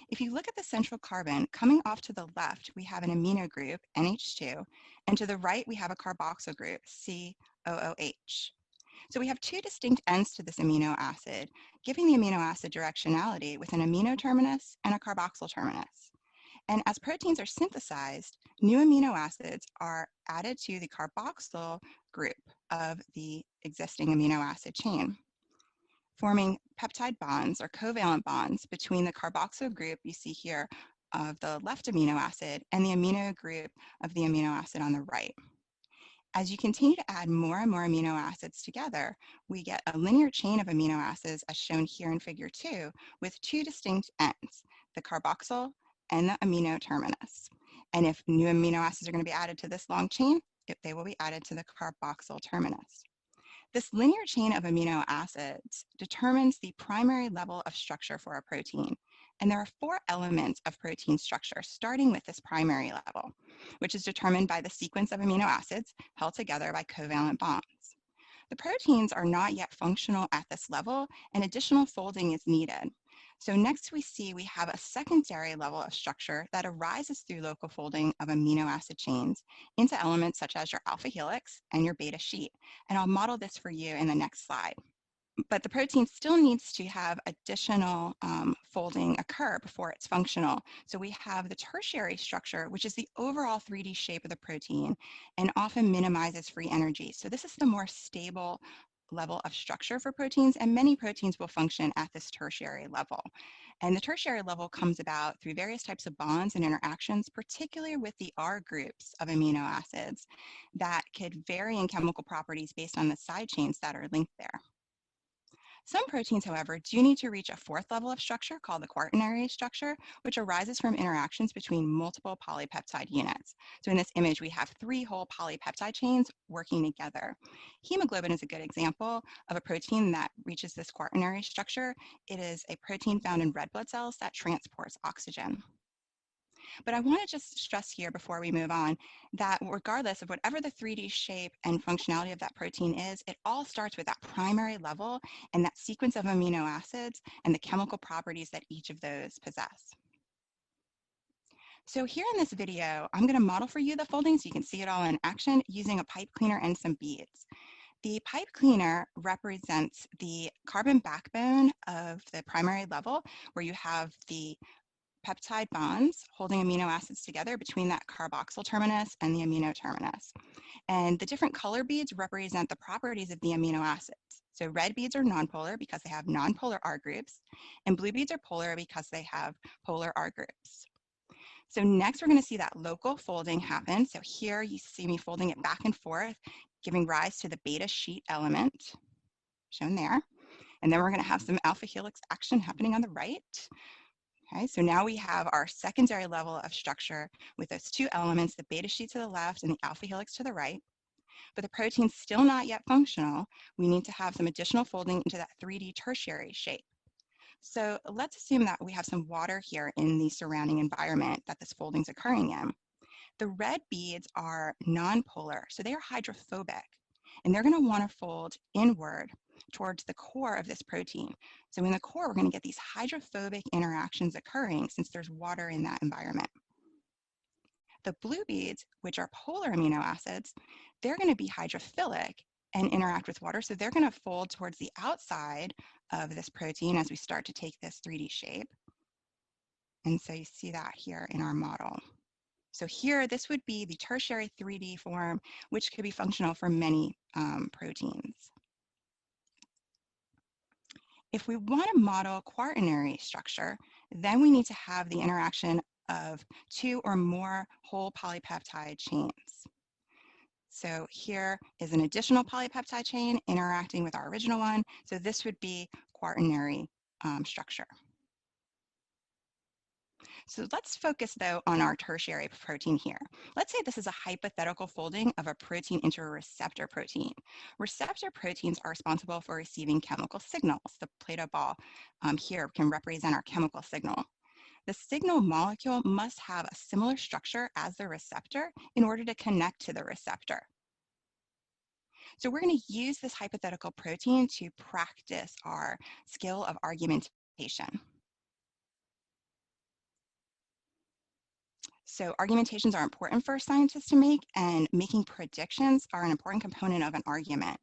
If you look at the central carbon, coming off to the left, we have an amino group, NH2, and to the right, we have a carboxyl group, COOH. So we have two distinct ends to this amino acid, giving the amino acid directionality with an amino terminus and a carboxyl terminus. And as proteins are synthesized, new amino acids are added to the carboxyl group of the existing amino acid chain, forming peptide bonds or covalent bonds between the carboxyl group you see here of the left amino acid and the amino group of the amino acid on the right. As you continue to add more and more amino acids together, we get a linear chain of amino acids as shown here in figure 2 with two distinct ends, the carboxyl and the amino terminus. And if new amino acids are going to be added to this long chain, they will be added to the carboxyl terminus. This linear chain of amino acids determines the primary level of structure for a protein. And there are 4 elements of protein structure, starting with this primary level, which is determined by the sequence of amino acids held together by covalent bonds. The proteins are not yet functional at this level, and additional folding is needed. So next we have a secondary level of structure that arises through local folding of amino acid chains into elements such as your alpha helix and your beta sheet. And I'll model this for you in the next slide. But the protein still needs to have additional folding occur before it's functional. So we have the tertiary structure, which is the overall 3D shape of the protein and often minimizes free energy. So this is the more stable level of structure for proteins, and many proteins will function at this tertiary level. And the tertiary level comes about through various types of bonds and interactions, particularly with the R groups of amino acids that could vary in chemical properties based on the side chains that are linked there. Some proteins, however, do need to reach a 4th level of structure called the quaternary structure, which arises from interactions between multiple polypeptide units. So in this image, we have 3 whole polypeptide chains working together. Hemoglobin is a good example of a protein that reaches this quaternary structure. It is a protein found in red blood cells that transports oxygen. But I want to just stress here before we move on that regardless of whatever the 3D shape and functionality of that protein is, it all starts with that primary level and that sequence of amino acids and the chemical properties that each of those possess. So here in this video, I'm going to model for you the folding so you can see it all in action using a pipe cleaner and some beads. The pipe cleaner represents the carbon backbone of the primary level where you have the peptide bonds holding amino acids together between that carboxyl terminus and the amino terminus. And the different color beads represent the properties of the amino acids. So red beads are nonpolar because they have nonpolar R groups, and blue beads are polar because they have polar R groups. So next we're going to see that local folding happen. So here you see me folding it back and forth, giving rise to the beta sheet element shown there. And then we're going to have some alpha helix action happening on the right. Okay, so now we have our secondary level of structure with those 2 elements, the beta sheet to the left and the alpha helix to the right. But the protein's still not yet functional. We need to have some additional folding into that 3D tertiary shape. So let's assume that we have some water here in the surrounding environment that this folding's occurring in. The red beads are nonpolar, so they are hydrophobic, and they're going to want to fold inward towards the core of this protein. So in the core, we're going to get these hydrophobic interactions occurring since there's water in that environment. The blue beads, which are polar amino acids, they're going to be hydrophilic and interact with water. So they're going to fold towards the outside of this protein as we start to take this 3D shape. And so you see that here in our model. So here, this would be the tertiary 3D form, which could be functional for many proteins. If we want to model quaternary structure, then we need to have the interaction of 2 or more whole polypeptide chains. So here is an additional polypeptide chain interacting with our original one. So this would be quaternary structure. So let's focus though on our tertiary protein here. Let's say this is a hypothetical folding of a protein into a receptor protein. Receptor proteins are responsible for receiving chemical signals. The Play-Doh ball here can represent our chemical signal. The signal molecule must have a similar structure as the receptor in order to connect to the receptor. So we're going to use this hypothetical protein to practice our skill of argumentation. So argumentations are important for scientists to make, and making predictions are an important component of an argument.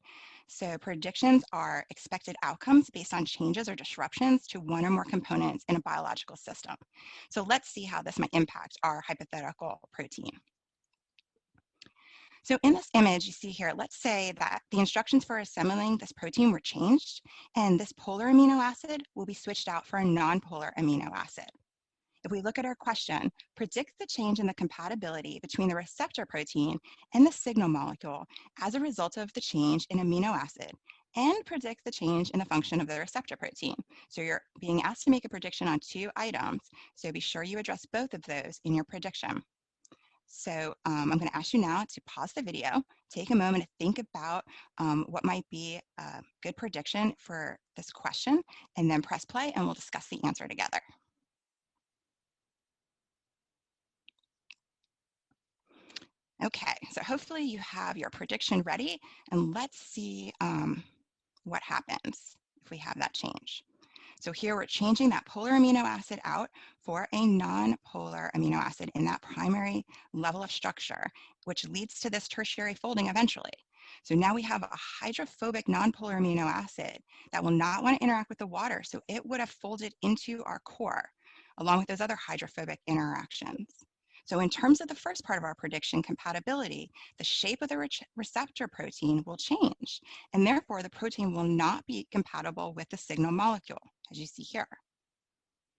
So predictions are expected outcomes based on changes or disruptions to one or more components in a biological system. So let's see how this might impact our hypothetical protein. So in this image you see here, let's say that the instructions for assembling this protein were changed, and this polar amino acid will be switched out for a non-polar amino acid. If we look at our question, predict the change in the compatibility between the receptor protein and the signal molecule as a result of the change in amino acid, and predict the change in the function of the receptor protein. So you're being asked to make a prediction on 2 items, so be sure you address both of those in your prediction. So I'm going to ask you now to pause the video, take a moment to think about what might be a good prediction for this question, and then press play and we'll discuss the answer together. Okay, so hopefully you have your prediction ready, and let's see what happens if we have that change. So here we're changing that polar amino acid out for a non-polar amino acid in that primary level of structure, which leads to this tertiary folding eventually. So now we have a hydrophobic non-polar amino acid that will not want to interact with the water, so it would have folded into our core, along with those other hydrophobic interactions. So in terms of the first part of our prediction, compatibility, the shape of the receptor protein will change, and therefore the protein will not be compatible with the signal molecule, as you see here.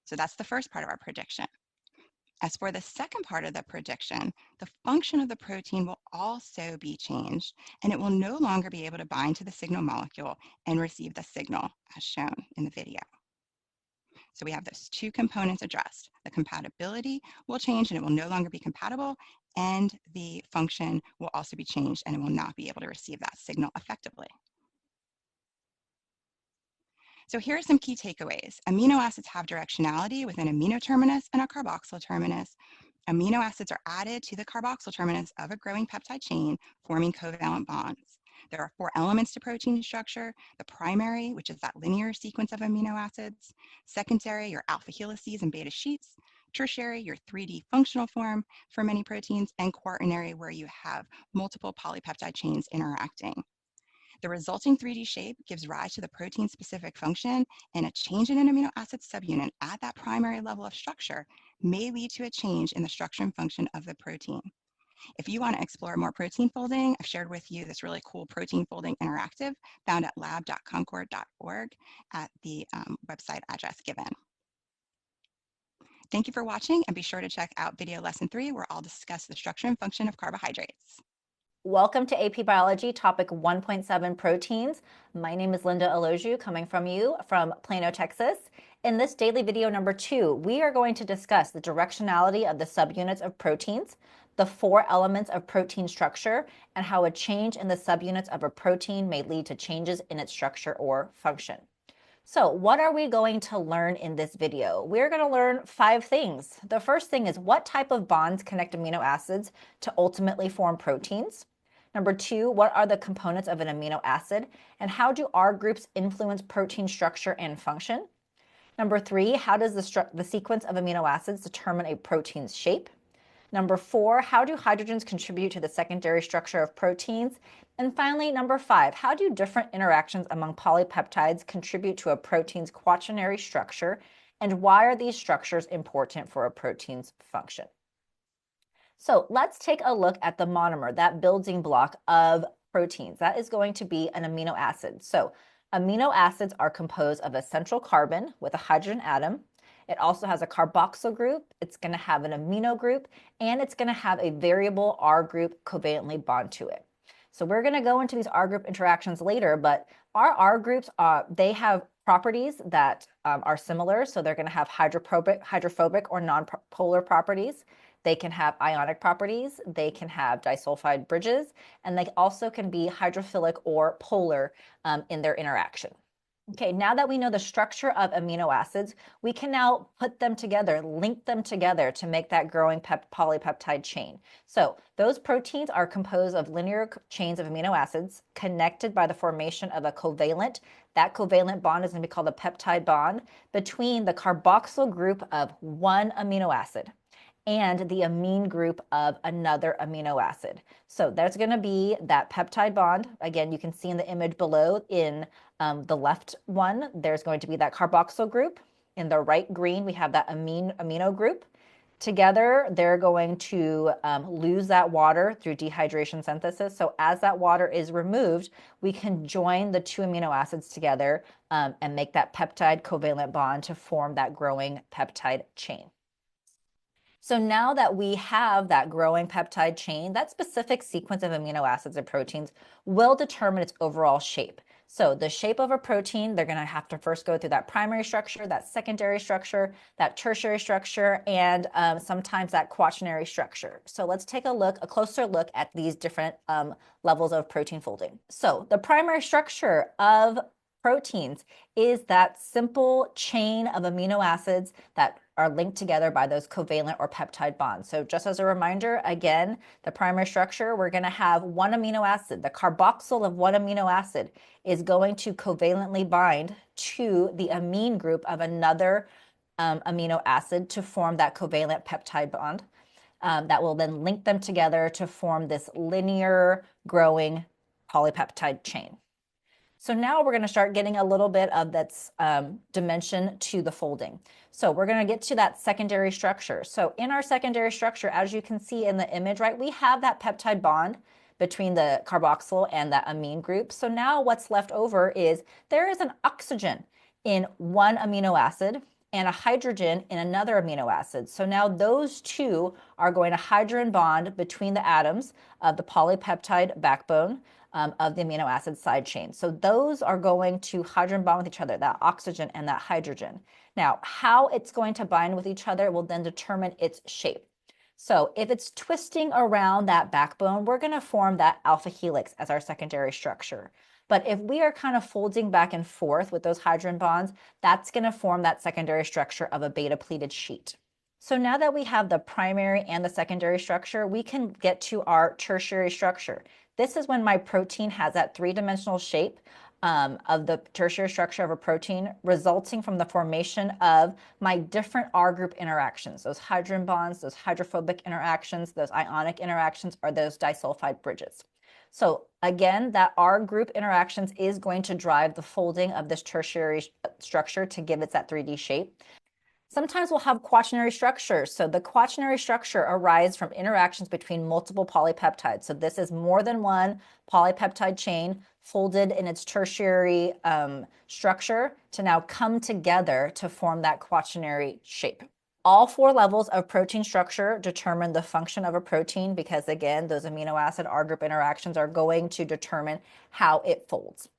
So that's the first part of our prediction. As for the second part of the prediction, the function of the protein will also be changed, and it will no longer be able to bind to the signal molecule and receive the signal, as shown in the video. So we have those 2 components addressed. The compatibility will change and it will no longer be compatible, and the function will also be changed and it will not be able to receive that signal effectively. So here are some key takeaways. Amino acids have directionality with an amino terminus and a carboxyl terminus. Amino acids are added to the carboxyl terminus of a growing peptide chain, forming covalent bonds. There are 4 elements to protein structure: the primary, which is that linear sequence of amino acids; secondary, your alpha helices and beta sheets; tertiary, your 3D functional form for many proteins; and quaternary, where you have multiple polypeptide chains interacting. The resulting 3D shape gives rise to the protein-specific function, and a change in an amino acid subunit at that primary level of structure may lead to a change in the structure and function of the protein. If you want to explore more protein folding, I've shared with you this really cool protein folding interactive found at lab.concord.org at the website address given. Thank you for watching, and be sure to check out video lesson 3, where I'll discuss the structure and function of carbohydrates. Welcome to AP Biology, topic 1.7, proteins. My name is Linda Aloju, coming from you from Plano, Texas. In this daily video number 2, we are going to discuss the directionality of the subunits of proteins, the 4 elements of protein structure, and how a change in the subunits of a protein may lead to changes in its structure or function. So what are we going to learn in this video? We're going to learn 5 things. The first thing is what type of bonds connect amino acids to ultimately form proteins. Number 2, what are the components of an amino acid, and how do R groups influence protein structure and function? Number 3, how does the sequence of amino acids determine a protein's shape? Number 4, how do hydrogens contribute to the secondary structure of proteins? And finally, number 5, how do different interactions among polypeptides contribute to a protein's quaternary structure, and why are these structures important for a protein's function? So let's take a look at the monomer, that building block of proteins. That is going to be an amino acid. So amino acids are composed of a central carbon with a hydrogen atom. It also has a carboxyl group, it's going to have an amino group, and it's going to have a variable R group covalently bond to it. So we're going to go into these R group interactions later, but our R groups, they have properties that are similar. So they're going to have hydrophobic or nonpolar properties. They can have ionic properties, they can have disulfide bridges, and they also can be hydrophilic or polar in their interaction. Okay, now that we know the structure of amino acids, we can now put them together, link them together to make that growing polypeptide chain. So those proteins are composed of linear chains of amino acids connected by the formation of a covalent. That covalent bond is going to be called a peptide bond between the carboxyl group of one amino acid and the amine group of another amino acid. So there's going to be that peptide bond. Again, you can see in the image below in the left one, there's going to be that carboxyl group. In the right green, we have that amino group. Together, they're going to lose that water through dehydration synthesis. So as that water is removed, we can join the two amino acids together and make that peptide covalent bond to form that growing peptide chain. So now that we have that growing peptide chain, that specific sequence of amino acids and proteins will determine its overall shape. So the shape of a protein, they're going to have to first go through that primary structure, that secondary structure, that tertiary structure, and sometimes that quaternary structure. So let's take a closer look at these different levels of protein folding. So the primary structure of proteins is that simple chain of amino acids that are linked together by those covalent or peptide bonds. So just as a reminder, again, the primary structure, we're going to have one amino acid. The carboxyl of one amino acid is going to covalently bind to the amine group of another amino acid to form that covalent peptide bond that will then link them together to form this linear growing polypeptide chain. So now we're going to start getting a little bit of that dimension to the folding. So we're going to get to that secondary structure. So in our secondary structure, as you can see in the image, right, we have that peptide bond between the carboxyl and that amine group. So now what's left over is there is an oxygen in one amino acid and a hydrogen in another amino acid. So now those two are going to hydrogen bond between the atoms of the polypeptide backbone of the amino acid side chain. So those are going to hydrogen bond with each other, that oxygen and that hydrogen. Now, how it's going to bind with each other will then determine its shape. So if it's twisting around that backbone, we're going to form that alpha helix as our secondary structure. But if we are kind of folding back and forth with those hydrogen bonds, that's going to form that secondary structure of a beta pleated sheet. So now that we have the primary and the secondary structure, we can get to our tertiary structure. This is when my protein has that three-dimensional shape of the tertiary structure of a protein resulting from the formation of my different R group interactions, those hydrogen bonds, those hydrophobic interactions, those ionic interactions, or those disulfide bridges. So again, that R group interactions is going to drive the folding of this tertiary structure to give it that 3D shape. Sometimes we'll have quaternary structures. So the quaternary structure arises from interactions between multiple polypeptides. So this is more than one polypeptide chain folded in its tertiary structure to now come together to form that quaternary shape. All four levels of protein structure determine the function of a protein because, again, those amino acid R group interactions are going to determine how it folds.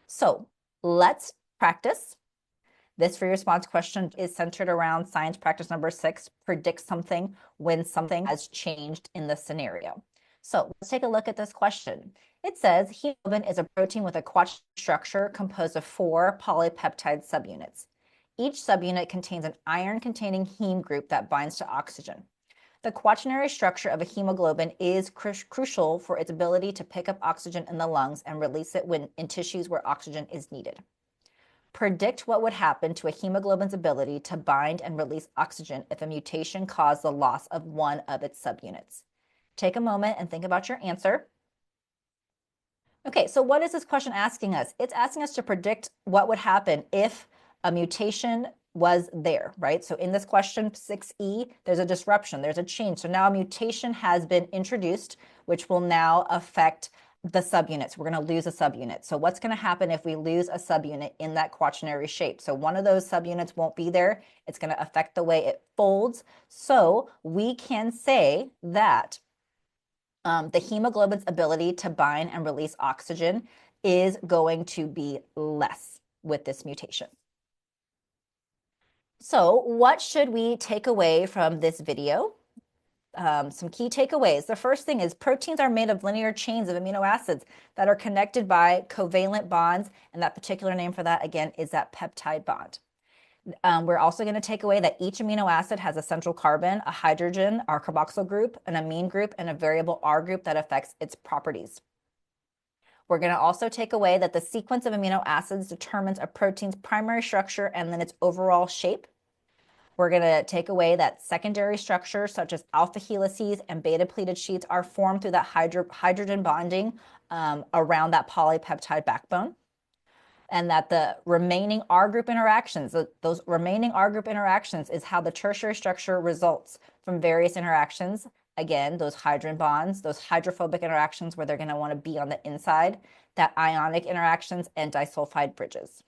So let's practice. This free response question is centered around science practice number 6, predict something when something has changed in the scenario. So let's take a look at this question. It says hemoglobin is a protein with a quaternary structure composed of 4 polypeptide subunits. Each subunit contains an iron-containing heme group that binds to oxygen. The quaternary structure of a hemoglobin is crucial for its ability to pick up oxygen in the lungs and release it in tissues where oxygen is needed. Predict what would happen to a hemoglobin's ability to bind and release oxygen if a mutation caused the loss of one of its subunits. Take a moment and think about your answer. Okay, so what is this question asking us? It's asking us to predict what would happen if a mutation was there, right? So in this question 6E, there's a disruption, there's a change. So now a mutation has been introduced, which will now affect the subunits. We're going to lose a subunit. So what's going to happen if we lose a subunit in that quaternary shape? So one of those subunits won't be there. It's going to affect the way it folds. So we can say that the hemoglobin's ability to bind and release oxygen is going to be less with this mutation. So what should we take away from this video? some key takeaways. The first thing is proteins are made of linear chains of amino acids that are connected by covalent bonds, and that particular name for that, again, is that peptide bond. We're also going to take away that each amino acid has a central carbon, a hydrogen, our carboxyl group, an amine group, and a variable R group that affects its properties. We're going to also take away that the sequence of amino acids determines a protein's primary structure and then its overall shape. We're going to take away that secondary structures such as alpha helices and beta pleated sheets are formed through that hydrogen bonding around that polypeptide backbone. And that the remaining R group interactions, those remaining R group interactions is how the tertiary structure results from various interactions. Again, those hydrogen bonds, those hydrophobic interactions where they're going to want to be on the inside, that ionic interactions and disulfide bridges.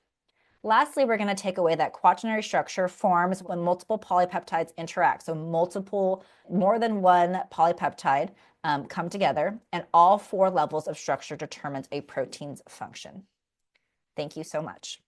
Lastly, we're going to take away that quaternary structure forms when multiple polypeptides interact. So more than one polypeptide come together, and all 4 levels of structure determines a protein's function. Thank you so much.